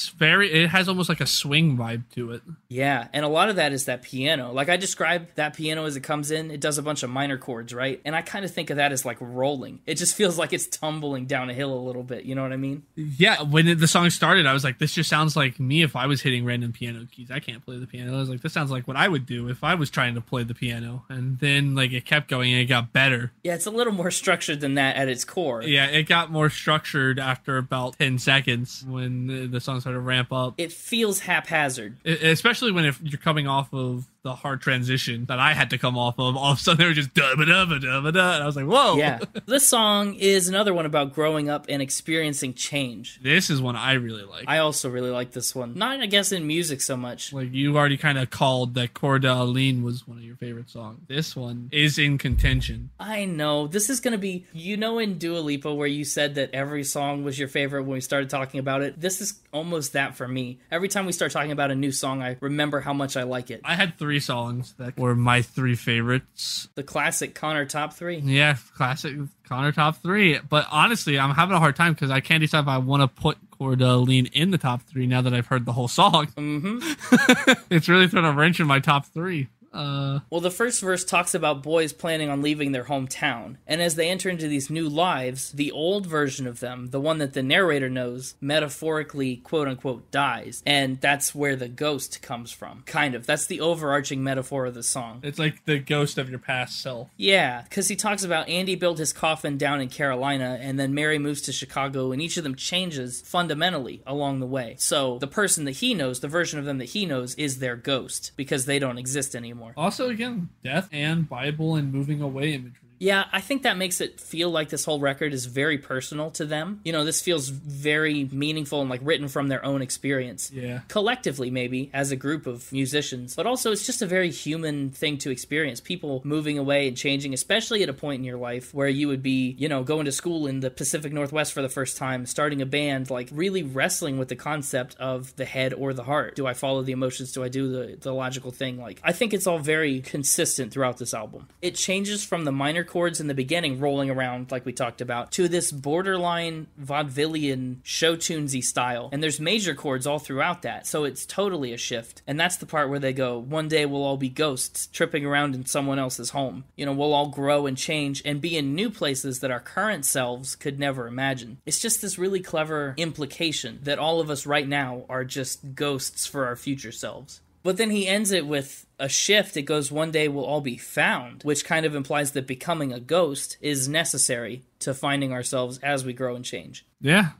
has almost like a swing vibe to it. Yeah, and a lot of that is that piano. Like I described that piano as it comes in, it does a bunch of minor chords, right? And I kind of think of that as like rolling. It just feels like it's tumbling down a hill a little bit, you know what I mean? Yeah, when the song started, I was like, this just sounds like me if I was hitting random piano keys. I can't play the piano. I was like, this sounds like what I would do if I was trying to play the piano. And then like it kept going and it got better. Yeah, it's a little more structured than that at its core. Yeah, it got more structured after about 10 seconds when the song started to ramp up. It feels haphazard. Especially when if you're coming off of the hard transition that I had to come off of, all of a sudden they were just da-ba-da-ba-da-ba-da, and I was like, whoa! Yeah. This song is another one about growing up and experiencing change. This is one I really like. I also really like this one. Not, I guess, in music so much. Like, you already kind of called that Coeur D'Alene was one of your favorite songs. This one is in contention. I know. This is going to be, you know, in Dua Lipa where you said that every song was your favorite when we started talking about it? This is almost that for me. Every time we start talking about a new song, I remember how much I like it. I had 3 songs that were my 3 favorites. The classic Connor top 3. Yeah, classic Connor top 3. But honestly, I'm having a hard time because I can't decide if I want to put Coeur D'Alene in the top 3 now that I've heard the whole song. Mm-hmm. It's really thrown a wrench in my top 3. Well, the first verse talks about boys planning on leaving their hometown, and as they enter into these new lives, the old version of them, the one that the narrator knows, metaphorically, quote-unquote, dies, and that's where the ghost comes from. Kind of. That's the overarching metaphor of the song. It's like the ghost of your past self. Yeah, because he talks about Andy built his coffin down in Carolina, and then Mary moves to Chicago, and each of them changes fundamentally along the way. So the person that he knows, the version of them that he knows, is their ghost, because they don't exist anymore. Also, again, death and Bible and moving away imagery. Yeah, I think that makes it feel like this whole record is very personal to them. You know, this feels very meaningful and like written from their own experience. Yeah. Collectively, maybe, as a group of musicians. But also, it's just a very human thing to experience. People moving away and changing, especially at a point in your life where you would be, you know, going to school in the Pacific Northwest for the first time, starting a band, like really wrestling with the concept of the head or the heart. Do I follow the emotions? Do I do the logical thing? Like, I think it's all very consistent throughout this album. It changes from the minor chords in the beginning rolling around like we talked about to this borderline vaudevillian show tunesy style, and there's major chords all throughout that, so it's totally a shift. And that's the part where they go, one day we'll all be ghosts tripping around in someone else's home. You know, we'll all grow and change and be in new places that our current selves could never imagine. It's just this really clever implication that all of us right now are just ghosts for our future selves. But then he ends it with a shift. It goes, one day we'll all be found, which kind of implies that becoming a ghost is necessary to finding ourselves as we grow and change. Yeah.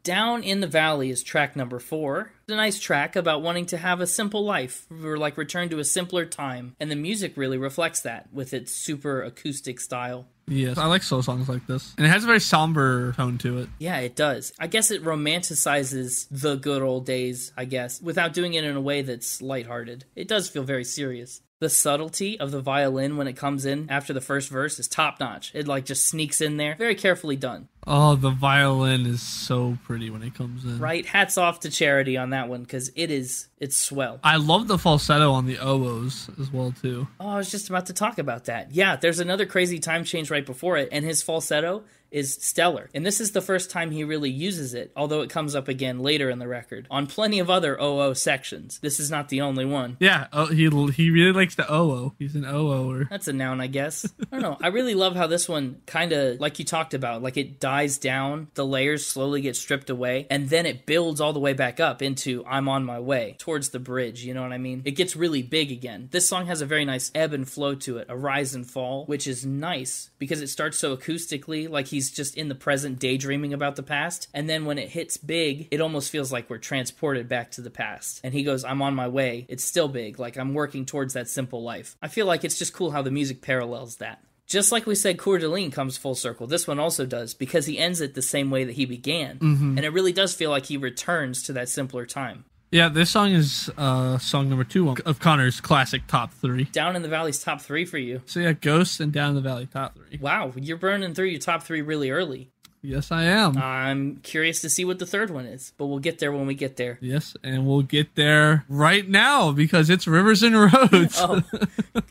Down in the Valley is track number 4. It's a nice track about wanting to have a simple life, or like return to a simpler time, and the music really reflects that with its super acoustic style. Yes, I like slow songs like this. And it has a very somber tone to it. Yeah, it does. I guess it romanticizes the good old days, I guess, without doing it in a way that's lighthearted. It does feel very serious. The subtlety of the violin when it comes in after the first verse is top-notch. It like just sneaks in there. Very carefully done. Oh, the violin is so pretty when it comes in. Right? Hats off to Charity on that one, because it's swell. I love the falsetto on the oh-woahs as well, too. Oh, I was just about to talk about that. Yeah, there's another crazy time change right before it, and his falsetto is stellar. And this is the first time he really uses it, although it comes up again later in the record, on plenty of other oh-oh sections. This is not the only one. Yeah, he really likes the oh-oh. He's an oh-oh-er. That's a noun, I guess. I don't know. I really love how this one kind of, like you talked about, like it dies down, the layers slowly get stripped away, and then it builds all the way back up into I'm on my way, towards the bridge, you know what I mean? It gets really big again. This song has a very nice ebb and flow to it, a rise and fall, which is nice because it starts so acoustically, like he's just in the present daydreaming about the past, and then when it hits big, it almost feels like we're transported back to the past. And he goes, I'm on my way. It's still big, like I'm working towards that simple life. I feel like it's just cool how the music parallels that. Just like we said, Coeur D'Alene comes full circle. This one also does, because he ends it the same way that he began. Mm-hmm. And it really does feel like he returns to that simpler time. Yeah, this song is song number 2 of Connor's classic top 3. Down in the Valley's top 3 for you. So yeah, Ghost and Down in the Valley top 3. Wow, you're burning through your top 3 really early. Yes, I am. I'm curious to see what the third one is, but we'll get there when we get there. Yes, and we'll get there right now because it's Rivers and Roads. Oh,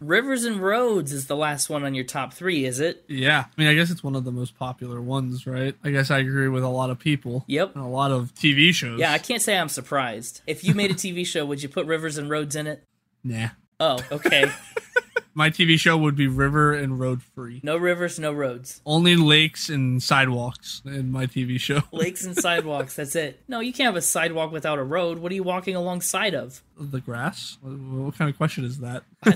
Rivers and Roads is the last one on your top 3, is it? Yeah. I mean, I guess it's one of the most popular ones, right? I guess I agree with a lot of people. Yep. And a lot of TV shows. Yeah, I can't say I'm surprised. If you made a TV show, would you put Rivers and Roads in it? Nah. Oh, okay. My TV show would be River and Road Free. No rivers, no roads. Only lakes and sidewalks in my TV show. Lakes and sidewalks, that's it. No, you can't have a sidewalk without a road. What are you walking alongside of? The grass? What kind of question is that? I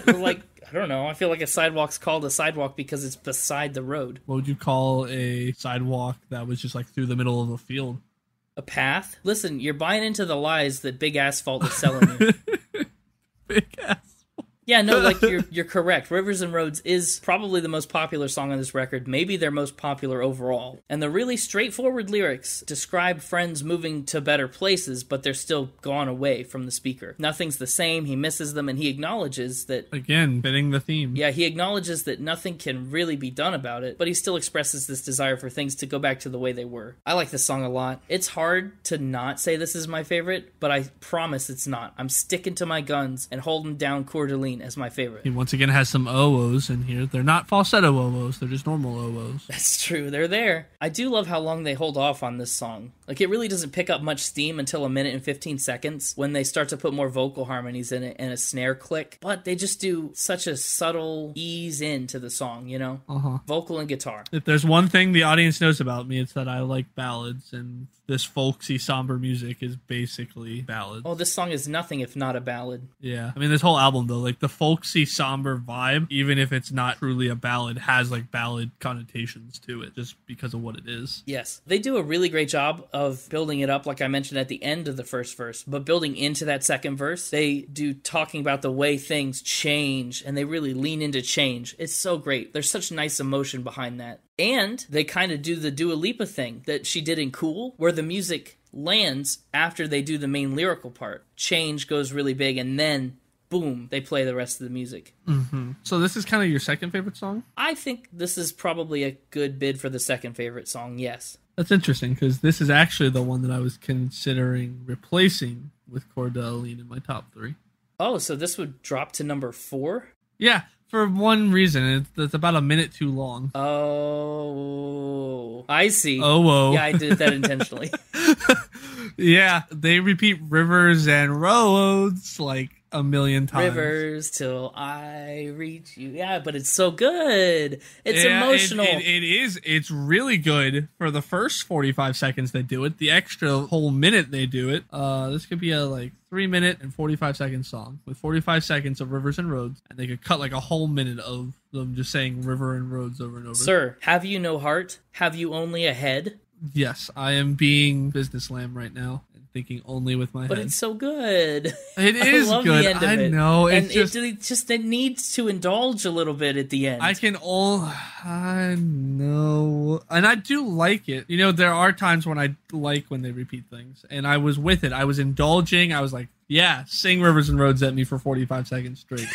don't know. I feel like a sidewalk's called a sidewalk because it's beside the road. What would you call a sidewalk that was just like through the middle of a field? A path? Listen, you're buying into the lies that Big Asphalt is selling you. Big ass. Yeah, no, like you're correct. Rivers and Roads is probably the most popular song on this record, maybe their most popular overall. And the really straightforward lyrics describe friends moving to better places, but they're still gone away from the speaker. Nothing's the same, he misses them, and he acknowledges that... Again, fitting the theme. Yeah, he acknowledges that nothing can really be done about it, but he still expresses this desire for things to go back to the way they were. I like this song a lot. It's hard to not say this is my favorite, but I promise it's not. I'm sticking to my guns and holding down Coeur D'Alene as my favorite. He once again has some oh-woahs in here. They're not falsetto oh-woahs, they're just normal oh-woahs. That's true, they're there. I do love how long they hold off on this song. Like, it really doesn't pick up much steam until 1 minute and 15 seconds when they start to put more vocal harmonies in it and a snare click. But they just do such a subtle ease into the song, you know? Vocal and guitar. If there's one thing the audience knows about me, it's that I like ballads, and this folksy, somber music is basically ballads. Oh, this song is nothing if not a ballad. Yeah. I mean, this whole album, though, like, the folksy, somber vibe, even if it's not truly a ballad, has, like, ballad connotations to it, just because of what it is. Yes. They do a really great job of building it up, like I mentioned at the end of the first verse, but building into that second verse, they do talking about the way things change, and they really lean into change. It's so great. There's such nice emotion behind that. And they kind of do the Dua Lipa thing that she did in Cool, where the music lands after they do the main lyrical part. Change goes really big, and then, boom, they play the rest of the music. So this is kind of your second favorite song? I think this is probably a good bid for the second favorite song, yes. That's interesting, because this is actually the one that I was considering replacing with Coeur D'Alene in my top 3. Oh, so this would drop to number 4? Yeah, for one reason. It's about a minute too long. Oh, I see. Oh, whoa. Yeah, I did that intentionally. Yeah, they repeat Rivers and Roads like a million times. Rivers till I reach you. Yeah, but it's so good. It's emotional. It is. It's really good for the first 45 seconds they do it. The extra whole minute they do it. This could be a 3-minute and 45-second song with 45 seconds of Rivers and Roads, and they could cut like a whole minute of them just saying River and Roads over and over. Sir, have you no heart? Have you only a head? Yes, I am being business lamb right now. Thinking only with my head. But it's so good. It is I love good. The end of it. Know. And it needs to indulge a little bit at the end. I know. And I do like it. You know, there are times when I like when they repeat things. And I was with it. I was indulging. I was like, yeah, sing Rivers and Roads at me for 45 seconds straight.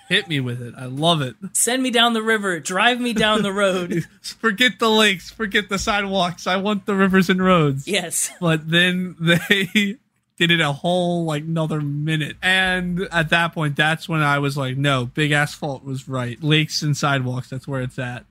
Hit me with it. I love it. Send me down the river. Drive me down the road. Forget the lakes. Forget the sidewalks. I want the rivers and roads. Yes. But then they did it a whole another minute. And at that point, that's when I was like, no, Big Asphalt was right. Lakes and sidewalks, that's where it's at.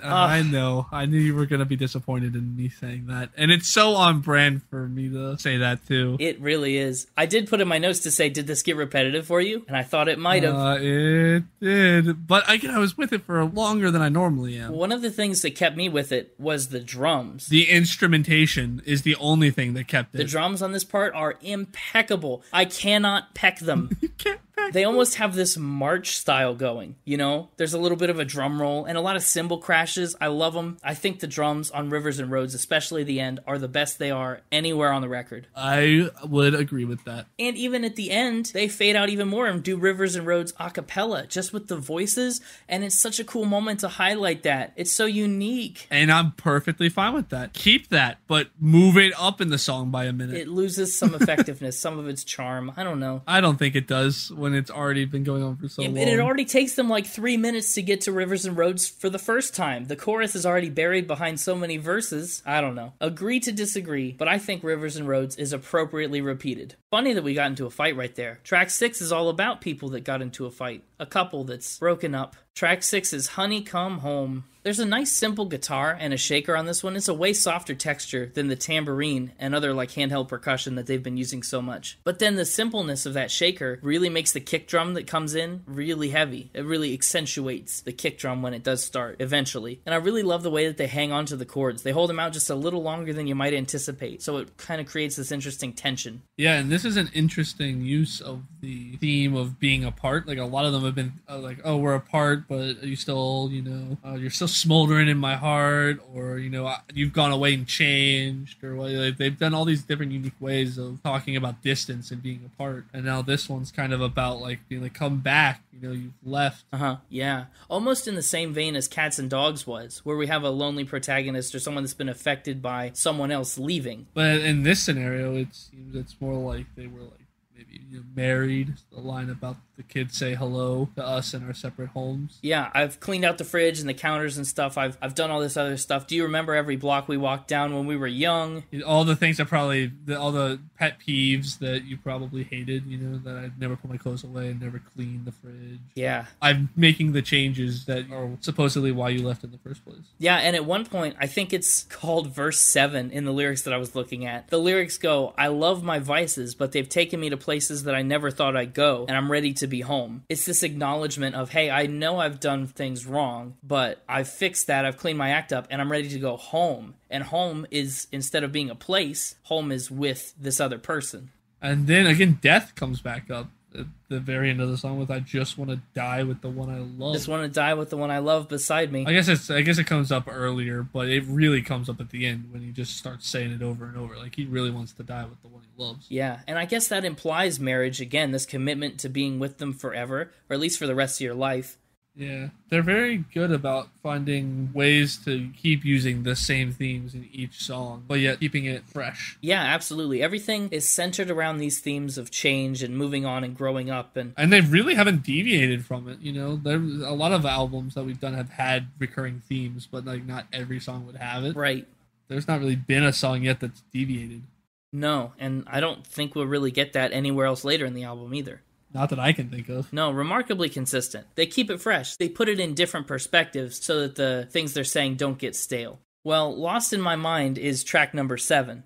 I know. I knew you were going to be disappointed in me saying that. And it's so on brand for me to say that, too. It really is. I did put in my notes to say, did this get repetitive for you? And I thought it might have. It did. But again, I was with it for longer than I normally am. One of the things that kept me with it was the drums. The instrumentation is the only thing that kept it. The drums on this part are impeccable. I cannot peck them. You can't peck They almost have this march style going, you know? There's a little bit of a drum roll and a lot of cymbal crashes. I love them. I think the drums on Rivers and Roads, especially the end, are the best they are anywhere on the record. I would agree with that. And even at the end, they fade out even more and do Rivers and Roads a cappella, just with the voices, and it's such a cool moment to highlight that. It's so unique. And I'm perfectly fine with that. Keep that, but move it up in the song by a minute. It loses some effectiveness, some of its charm. I don't know. I don't think it does when it's already been going on for so long. And it already takes them like 3 minutes to get to Rivers and Roads for the first time. The chorus is already buried behind so many verses. I don't know. Agree to disagree, but I think Rivers and Roads is appropriately repeated. Funny that we got into a fight right there. Track 6 is all about people that got into a fight. A couple that's broken up. Track 6 is Honey Come Home. There's a nice simple guitar and a shaker on this one. It's a way softer texture than the tambourine and other like handheld percussion that they've been using so much. But then the simpleness of that shaker really makes the kick drum that comes in really heavy. It really accentuates the kick drum when it does start eventually. And I really love the way that they hang on to the chords. They hold them out just a little longer than you might anticipate. So it kind of creates this interesting tension. Yeah, and this is an interesting use of the theme of being apart. Like a lot of them have been like, oh, we're apart, but you still, you're still smoldering in my heart, or you've gone away and changed, or like, they've done all these different unique ways of talking about distance and being apart. And now this one's kind of about like being like, come back, you've left. Yeah, almost in the same vein as Cats and Dogs was, where we have a lonely protagonist or someone that's been affected by someone else leaving. But in this scenario, it seems it's more like they were like maybe married. The line about the kids say hello to us in our separate homes. Yeah, I've cleaned out the fridge and the counters and stuff. I've done all this other stuff. Do you remember every block we walked down when we were young? All the things that probably, all the pet peeves that you probably hated, that I'd never put my clothes away and never cleaned the fridge. Yeah. I'm making the changes that are supposedly why you left in the first place. Yeah, and at one point, I think it's called verse 7 in the lyrics that I was looking at. The lyrics go, I love my vices, but they've taken me to places that I never thought I'd go, and I'm ready to be home. It's this acknowledgement of, hey, I know I've done things wrong, but I've fixed that, I've cleaned my act up, and I'm ready to go home. And home is, instead of being a place, home is with this other person. And then again, death comes back up at the very end of the song with I just want to die with the one I love. Just want to die with the one I love beside me. I guess it comes up earlier, but it really comes up at the end when he just starts saying it over and over. Like he really wants to die with the one he loves. Yeah, and I guess that implies marriage again, this commitment to being with them forever, or at least for the rest of your life. Yeah, they're very good about finding ways to keep using the same themes in each song, but yet keeping it fresh. Yeah, absolutely. Everything is centered around these themes of change and moving on and growing up. And they really haven't deviated from it, There's a lot of albums that we've done have had recurring themes, but like not every song would have it. Right. There's not really been a song yet that's deviated. No, and I don't think we'll really get that anywhere else later in the album either. Not that I can think of. No, remarkably consistent. They keep it fresh. They put it in different perspectives so that the things they're saying don't get stale. Well, Lost in My Mind is track number 7.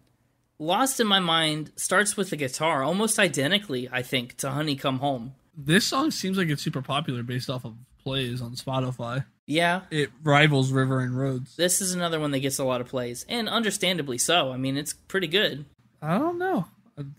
Lost in My Mind starts with the guitar almost identically, I think, to Honey Come Home. This song seems like it's super popular based off of plays on Spotify. Yeah. It rivals River and Roads. This is another one that gets a lot of plays, and understandably so. I mean, it's pretty good. I don't know.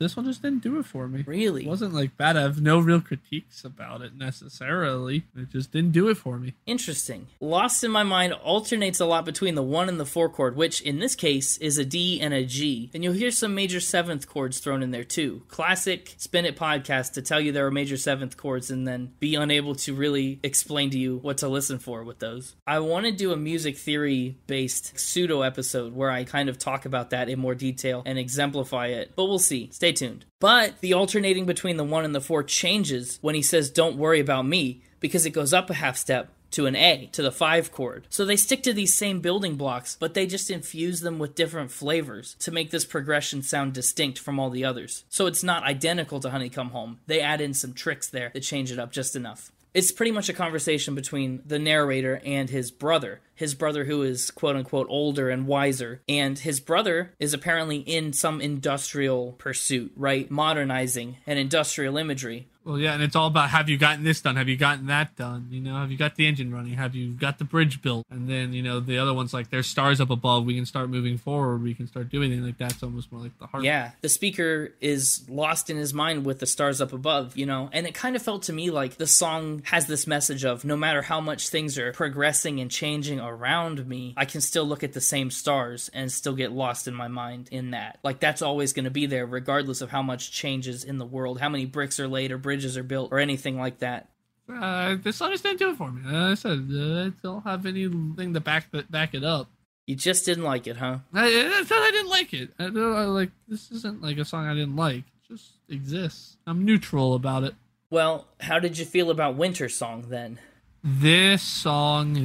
This one just didn't do it for me. Really? It wasn't like bad. I have no real critiques about it necessarily. It just didn't do it for me. Interesting. Lost in My Mind alternates a lot between the 1 and the 4 chord, which in this case is a D and a G. And you'll hear some major 7th chords thrown in there too. Classic Spin It podcast to tell you there are major 7th chords and then be unable to really explain to you what to listen for with those. I want to do a music theory based pseudo episode where I kind of talk about that in more detail and exemplify it, but we'll see. Stay tuned. But the alternating between the 1 and the 4 changes when he says, don't worry about me, because it goes up a half step to an A, to the 5 chord. So they stick to these same building blocks, but they just infuse them with different flavors to make this progression sound distinct from all the others. So it's not identical to Honey Come Home. They add in some tricks there that change it up just enough. It's pretty much a conversation between the narrator and his brother. his brother who is quote-unquote older and wiser, and his brother is apparently in some industrial pursuit, right? Modernizing and industrial imagery. Well, yeah, and it's all about, have you gotten this done? Have you gotten that done? You know, have you got the engine running? Have you got the bridge built? And then, you know, the other one's like, there's stars up above. We can start moving forward. We can start doing anything like that. It's almost more like the heart. Yeah, the speaker is lost in his mind with the stars up above, you know? And it kind of felt to me like the song has this message of, no matter how much things are progressing and changing around me, I can still look at the same stars and still get lost in my mind in that. Like, that's always going to be there regardless of how much changes in the world, how many bricks are laid or bridges are built or anything like that. This song just didn't do it for me. I said, I don't have anything to back it up. You just didn't like it, huh? I said I didn't like it. This isn't like a song I didn't like. It just exists. I'm neutral about it. Well, how did you feel about Winter Song then? This song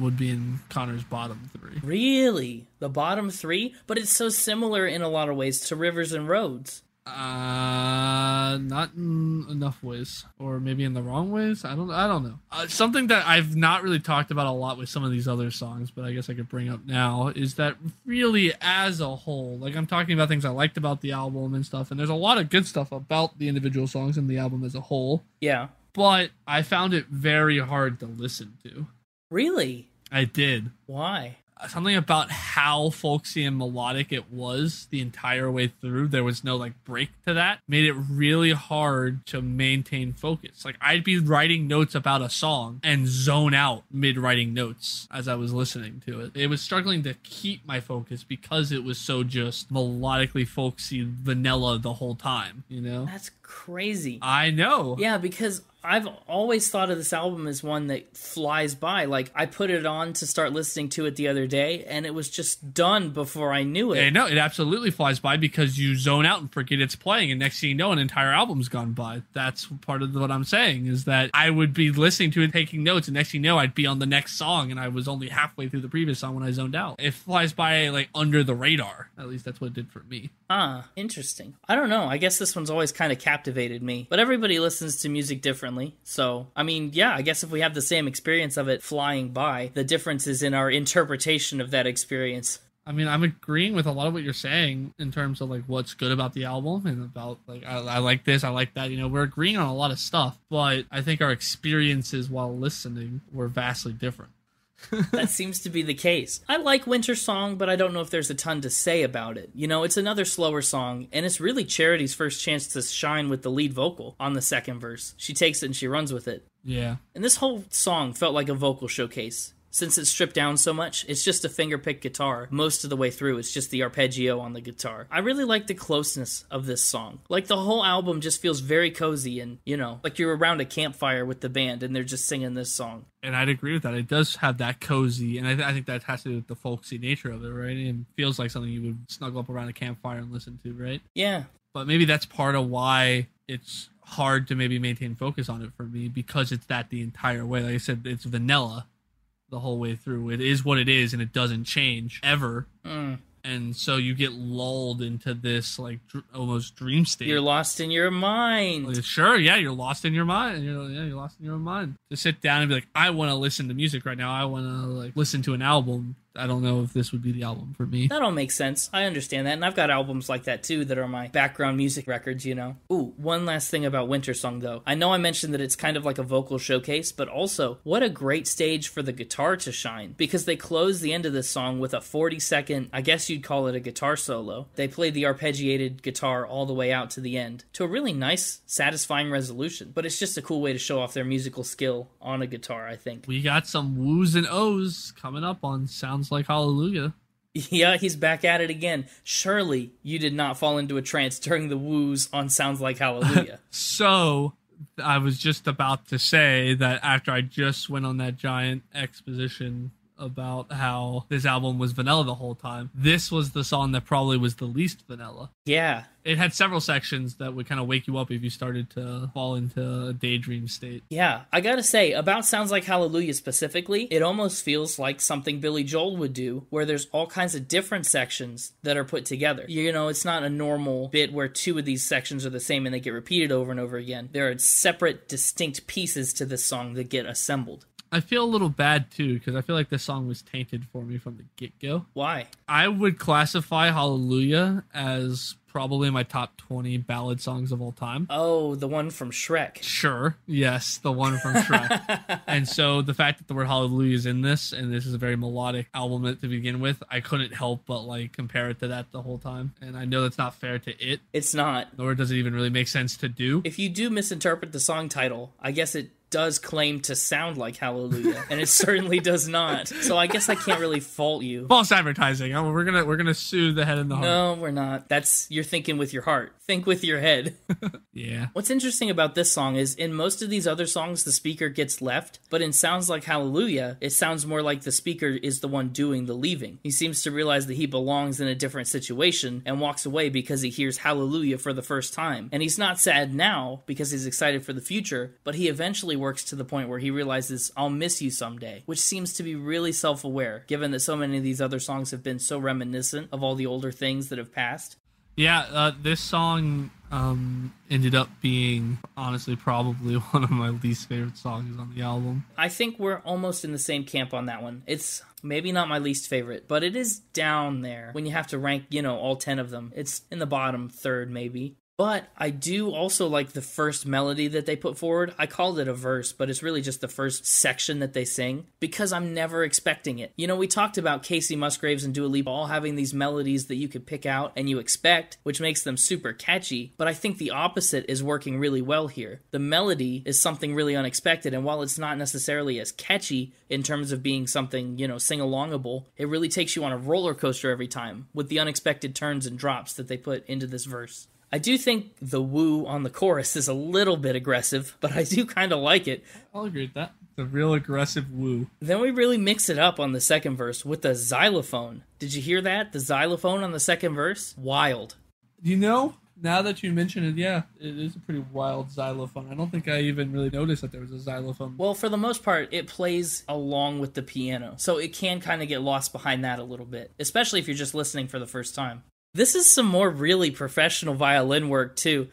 would be in Connor's bottom 3. Really? The bottom 3? But it's so similar in a lot of ways to Rivers and Roads. Not in enough ways, or maybe in the wrong ways. I don't know. Something that I've not really talked about a lot with some of these other songs, but I guess I could bring up now, is that really as a whole, like, I'm talking about things I liked about the album and stuff, and there's a lot of good stuff about the individual songs in the album as a whole. Yeah. But I found it very hard to listen to. Really? I did. Why? Something about how folksy and melodic it was the entire way through. There was no, like, break to that. Made it really hard to maintain focus. Like, I'd be writing notes about a song and zone out mid-writing notes as I was listening to it. It was struggling to keep my focus because it was so just melodically folksy vanilla the whole time, you know? That's crazy. I know. Yeah, because I've always thought of this album as one that flies by. Like, I put it on to start listening to it the other day, and it was just done before I knew it. I know, it absolutely flies by because you zone out and forget it's playing, and next thing you know, an entire album's gone by. That's part of what I'm saying, is that I would be listening to it, taking notes, and next thing you know, I'd be on the next song, and I was only halfway through the previous song when I zoned out. It flies by, like, under the radar. At least that's what it did for me. Interesting. I don't know. I guess this one's always kind of captivated me. But everybody listens to music differently. So, I mean, yeah, I guess if we have the same experience of it flying by, the difference is in our interpretation of that experience. I mean, I'm agreeing with a lot of what you're saying in terms of, like, what's good about the album and about, like, I like this, I like that. You know, we're agreeing on a lot of stuff, but I think our experiences while listening were vastly different. That seems to be the case. I like Winter Song, but I don't know if there's a ton to say about it. You know, it's another slower song, and it's really Charity's first chance to shine with the lead vocal on the second verse. She takes it and she runs with it. Yeah. And this whole song felt like a vocal showcase. Since it's stripped down so much, it's just a finger-picked guitar. Most of the way through, it's just the arpeggio on the guitar. I really like the closeness of this song. Like, the whole album just feels very cozy and, you know, like you're around a campfire with the band and they're just singing this song. And I'd agree with that. It does have that cozy, and I think that has to do with the folksy nature of it, right? It feels like something you would snuggle up around a campfire and listen to, right? Yeah. But maybe that's part of why it's hard to maybe maintain focus on it for me, because it's that the entire way. Like I said, it's vanilla the whole way through. It is what it is, and it doesn't change ever. And so you get lulled into this, like, almost dream state. You're lost in your mind. Like, sure, yeah, you're lost in your mind. You're lost in your own mind. To sit down and be like, I want to listen to music right now. I want to, like, listen to an album. I don't know if this would be the album for me. That all makes sense. I understand that. And I've got albums like that too that are my background music records, you know. Ooh, one last thing about Winter Song though. I know I mentioned that it's kind of like a vocal showcase, but also what a great stage for the guitar to shine, because they close the end of this song with a 40-second, I guess you'd call it a guitar solo. They played the arpeggiated guitar all the way out to the end to a really nice, satisfying resolution. But it's just a cool way to show off their musical skill on a guitar, I think. We got some woos and ohs coming up on Sounds Like Hallelujah. Yeah, he's back at it again. Surely you did not fall into a trance during the woos on Sounds Like Hallelujah. So, I was just about to say that after I just went on that giant exposition about how this album was vanilla the whole time, this was the song that probably was the least vanilla. Yeah. It had several sections that would kind of wake you up if you started to fall into a daydream state. Yeah, I gotta say, about Sounds Like Hallelujah specifically, it almost feels like something Billy Joel would do, where there's all kinds of different sections that are put together. You know, it's not a normal bit where two of these sections are the same and they get repeated over and over again. There are separate, distinct pieces to this song that get assembled. I feel a little bad too, because I feel like this song was tainted for me from the get-go. Why? I would classify Hallelujah as probably my top 20 ballad songs of all time. Oh, the one from Shrek. Sure. Yes, the one from Shrek. And so the fact that the word Hallelujah is in this, and this is a very melodic album to begin with, I couldn't help but like compare it to that the whole time. And I know that's not fair to it. It's not. Nor does it even really make sense to do. If you do misinterpret the song title, I guess it does claim to sound like Hallelujah, and it certainly does not. So I guess I can't really fault you. False advertising. Oh, we're gonna sue the head and the heart. No, we're not. You're thinking with your heart. Think with your head. Yeah. What's interesting about this song is in most of these other songs, the speaker gets left, but in Sounds Like Hallelujah, it sounds more like the speaker is the one doing the leaving. He seems to realize that he belongs in a different situation and walks away because he hears Hallelujah for the first time. And he's not sad now because he's excited for the future, but he eventually works to the point where he realizes, I'll miss you someday, which seems to be really self-aware, given that so many of these other songs have been so reminiscent of all the older things that have passed. Yeah, this song ended up being, honestly, probably one of my least favorite songs on the album. I think we're almost in the same camp on that one. It's maybe not my least favorite, but it is down there when you have to rank, all 10 of them. It's in the bottom third, maybe. But I do also like the first melody that they put forward. I called it a verse, but it's really just the first section that they sing because I'm never expecting it. We talked about Casey Musgraves and Dua Lipa all having these melodies that you could pick out and you expect, which makes them super catchy. But I think the opposite is working really well here. The melody is something really unexpected, and while it's not necessarily as catchy in terms of being something, sing-alongable, it really takes you on a roller coaster every time with the unexpected turns and drops that they put into this verse. I do think the woo on the chorus is a little bit aggressive, but I do kind of like it. I'll agree with that. It's a real aggressive woo. Then we really mix it up on the second verse with the xylophone. Did you hear that? The xylophone on the second verse? Wild. Now that you mention it, yeah, it is a pretty wild xylophone. I don't think I even really noticed that there was a xylophone. Well, for the most part, it plays along with the piano, so it can kind of get lost behind that a little bit, especially if you're just listening for the first time. This is some more really professional violin work, too.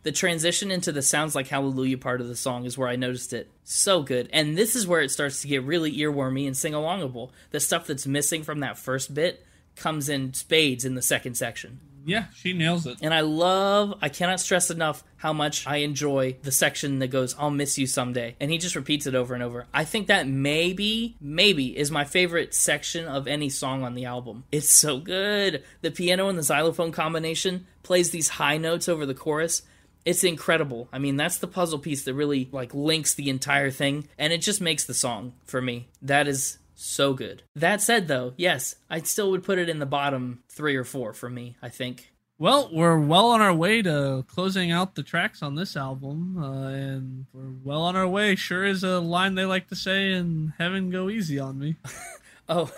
The transition into the Sounds Like Hallelujah part of the song is where I noticed it. So good. And this is where it starts to get really earwormy and sing-alongable. The stuff that's missing from that first bit comes in spades in the second section. Yeah, she nails it. And I cannot stress enough how much I enjoy the section that goes, I'll miss you someday. And he just repeats it over and over. I think that maybe is my favorite section of any song on the album. It's so good. The piano and the xylophone combination plays these high notes over the chorus. It's incredible. I mean, that's the puzzle piece that really links the entire thing. And it just makes the song for me. That is so good. That said, though, yes, I still would put it in the bottom 3 or 4 for me, I think. Well, we're well on our way to closing out the tracks on this album, and we're well on our way. Sure is a line they like to say in Heaven Go Easy on Me. Oh.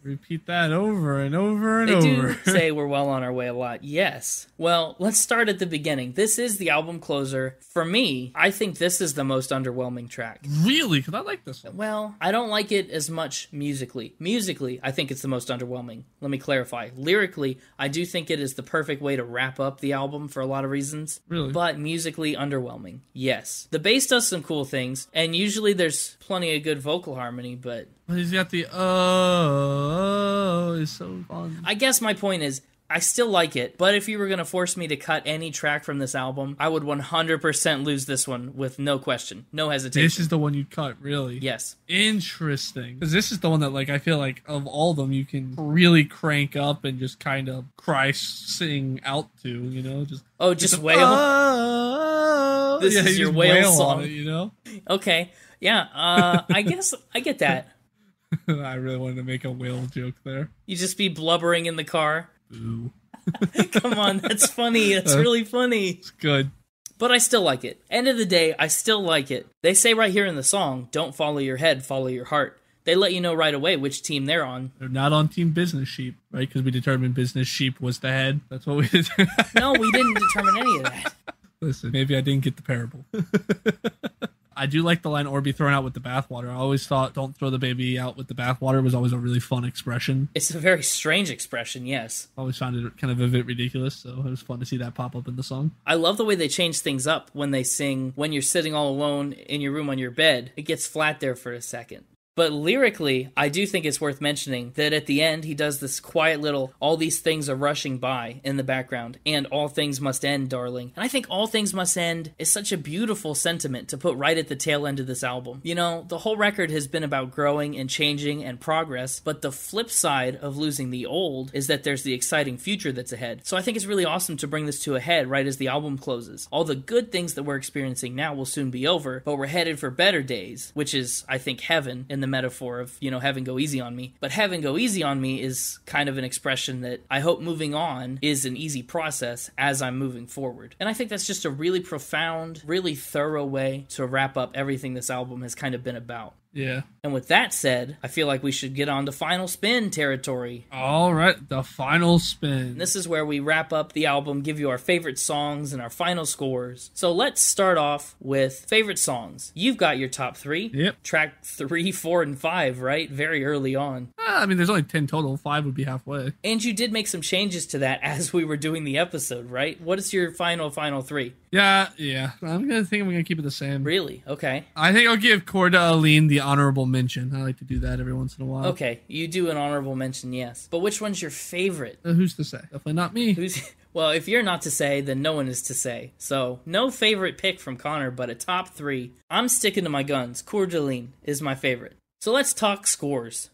Repeat that over and over and over. They over. do say we're well on our way a lot, yes. Well, let's start at the beginning. This is the album closer. For me, I think this is the most underwhelming track. Really? Because I like this one. Well, I don't like it as much musically. Musically, I think it's the most underwhelming. Let me clarify. Lyrically, I do think it is the perfect way to wrap up the album for a lot of reasons. Really? But musically, underwhelming. Yes. The bass does some cool things, and usually there's plenty of good vocal harmony, but he's got the it's so fun. I guess my point is, I still like it, but if you were going to force me to cut any track from this album, I would 100% lose this one with no question, no hesitation. This is the one you'd cut, really? Yes. Interesting. Because this is the one that, I feel like of all of them, you can really crank up and just kind of sing out to, just wail? This is your wail song. On it, Okay. Yeah, I guess I get that. I really wanted to make a whale joke there. You just be blubbering in the car. Boo. Come on, that's funny. That's really funny. It's good. But I still like it. End of the day, I still like it. They say right here in the song, don't follow your head, follow your heart. They let you know right away which team they're on. They're not on Team Business Sheep, right? Because we determined Business Sheep was the head. That's what we did. No, we didn't determine any of that. Listen, maybe I didn't get the parable. I do like the line, or be thrown out with the bathwater. I always thought, don't throw the baby out with the bathwater was always a really fun expression. It's a very strange expression, yes. I always found it kind of a bit ridiculous, so it was fun to see that pop up in the song. I love the way they change things up when they sing, when you're sitting all alone in your room on your bed. It gets flat there for a second. But lyrically, I do think it's worth mentioning that at the end, he does this quiet little, all these things are rushing by in the background, and all things must end, darling. And I think all things must end is such a beautiful sentiment to put right at the tail end of this album. You know, the whole record has been about growing and changing and progress, but the flip side of losing the old is that there's the exciting future that's ahead. So I think it's really awesome to bring this to a head right as the album closes. All the good things that we're experiencing now will soon be over, but we're headed for better days, which is, I think, heaven in the metaphor of, you know, heaven go easy on me. But heaven go easy on me is kind of an expression that I hope moving on is an easy process as I'm moving forward. And I think that's just a really profound, really thorough way to wrap up everything this album has kind of been about. Yeah. And with that said, I feel like we should get on to final spin territory. All right, the final spin. And this is where we wrap up the album, give you our favorite songs and our final scores. So let's start off with favorite songs. You've got your top 3. Yep. Track 3, 4, and 5, right? Very early on. I mean, there's only 10 total. 5 would be halfway. And you did make some changes to that as we were doing the episode, right? What is your final 3? Yeah. I'm gonna keep it the same. Really? Okay. I think I'll give Coeur D'Alene the honorable mention. I like to do that every once in a while. Okay, you do an honorable mention, yes. But which one's your favorite? Who's to say? Definitely not me. Well, if you're not to say, then no one is to say. So, no favorite pick from Connor, but a top 3. I'm sticking to my guns. Coeur D'Alene is my favorite. So let's talk scores.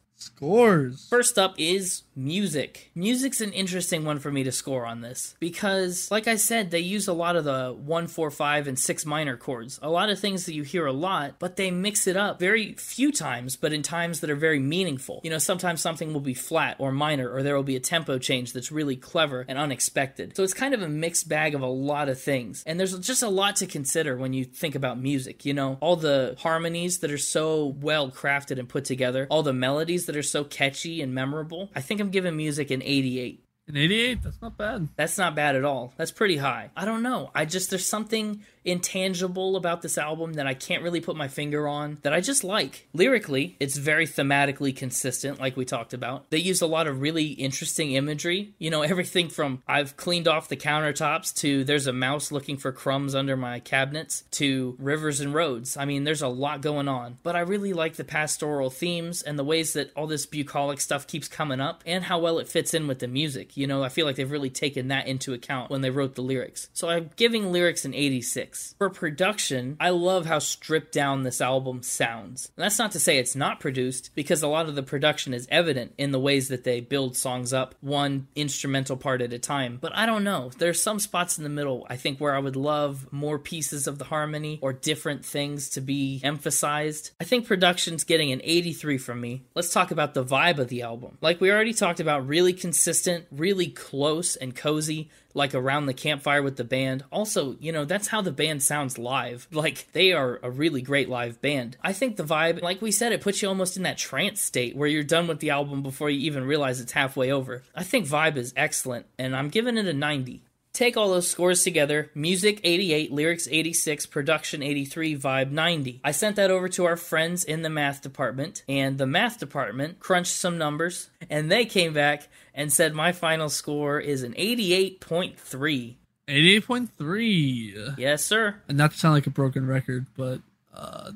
First up is music. Music's an interesting one for me to score on this because, like I said, they use a lot of the 1, 4, 5, and 6 minor chords. A lot of things that you hear a lot, but they mix it up very few times, but in times that are very meaningful. You know, sometimes something will be flat or minor, or there will be a tempo change that's really clever and unexpected. So it's kind of a mixed bag of a lot of things. And there's just a lot to consider when you think about music. You know, all the harmonies that are so well crafted and put together, all the melodies that are so catchy and memorable. I think I'm giving music an 88. An 88? That's not bad. That's not bad at all. That's pretty high. I don't know. There's something intangible about this album that I can't really put my finger on that I just like. Lyrically, it's very thematically consistent, like we talked about. They use a lot of really interesting imagery. You know, everything from I've cleaned off the countertops to there's a mouse looking for crumbs under my cabinets to rivers and roads. I mean, there's a lot going on. But I really like the pastoral themes and the ways that all this bucolic stuff keeps coming up and how well it fits in with the music. You know, I feel like they've really taken that into account when they wrote the lyrics. So I'm giving lyrics an 86. For production, I love how stripped down this album sounds. And that's not to say it's not produced, because a lot of the production is evident in the ways that they build songs up, one instrumental part at a time. But I don't know. There's some spots in the middle, I think, where I would love more pieces of the harmony or different things to be emphasized. I think production's getting an 83 from me. Let's talk about the vibe of the album. Like we already talked about, really consistent, really close and cozy, like around the campfire with the band. Also, you know, that's how the band sounds live. Like, they are a really great live band. I think the vibe, like we said, it puts you almost in that trance state where you're done with the album before you even realize it's halfway over. I think vibe is excellent, and I'm giving it a 90. Take all those scores together, music 88, lyrics 86, production 83, vibe 90. I sent that over to our friends in the math department, and the math department crunched some numbers, and they came back and said my final score is an 88.3. 88.3. Yes, sir. And not to sound like a broken record, but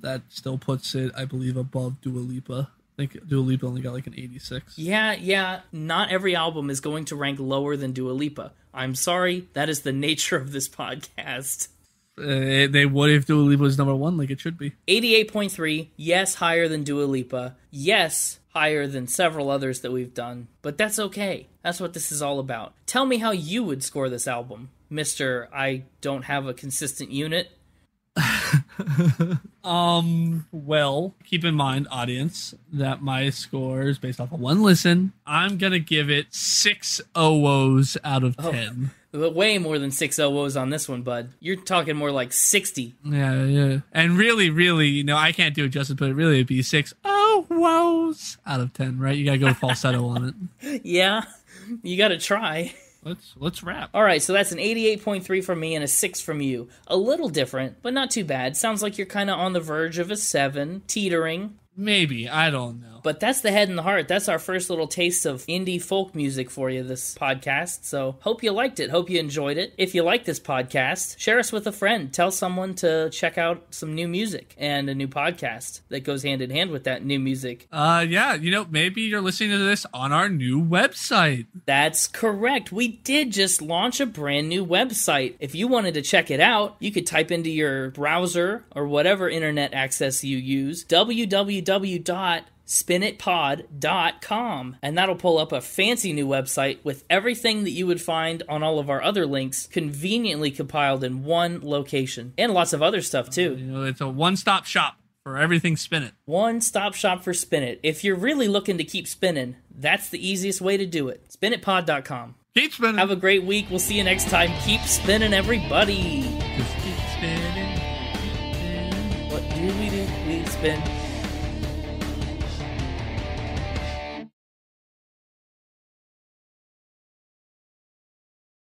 that still puts it, I believe, above Dua Lipa. I think Dua Lipa only got like an 86. Yeah. Not every album is going to rank lower than Dua Lipa. I'm sorry. That is the nature of this podcast. They would if Dua Lipa was number 1, like it should be. 88.3. Yes, higher than Dua Lipa. Yes, higher than several others that we've done. But that's okay. That's what this is all about. Tell me how you would score this album, Mr. I don't have a consistent unit. Well, keep in mind, audience, that my score is based off of 1 listen. I'm gonna give it 6 oh-woahs out of 10. But way more than 6 oh-woahs on this one, bud. You're talking more like 60. Yeah. And really, you know, I can't do it justice, but really it'd be 6 oh-woahs out of 10, right? You gotta go falsetto on it. Yeah, you gotta try. let's wrap. All right, so that's an 88.3 from me and a 6 from you. A little different, but not too bad. Sounds like you're kind of on the verge of a 7, teetering. Maybe, I don't know. But that's the head and the heart. That's our first little taste of indie folk music for you this podcast. So hope you liked it. Hope you enjoyed it. If you like this podcast, share us with a friend. Tell someone to check out some new music and a new podcast that goes hand in hand with that new music. Yeah, maybe you're listening to this on our new website. That's correct. We did just launch a brand new website. If you wanted to check it out, you could type into your browser or whatever internet access you use, www.spinitpod.com, and that'll pull up a fancy new website with everything that you would find on all of our other links conveniently compiled in one location, and lots of other stuff too. It's a one-stop shop for everything Spin It. One-stop shop for Spin It. If you're really looking to keep spinning, that's the easiest way to do it. Spinitpod.com. Keep spinning. Have a great week. We'll see you next time. Keep spinning, everybody. Just keep spinning. What do? We spin.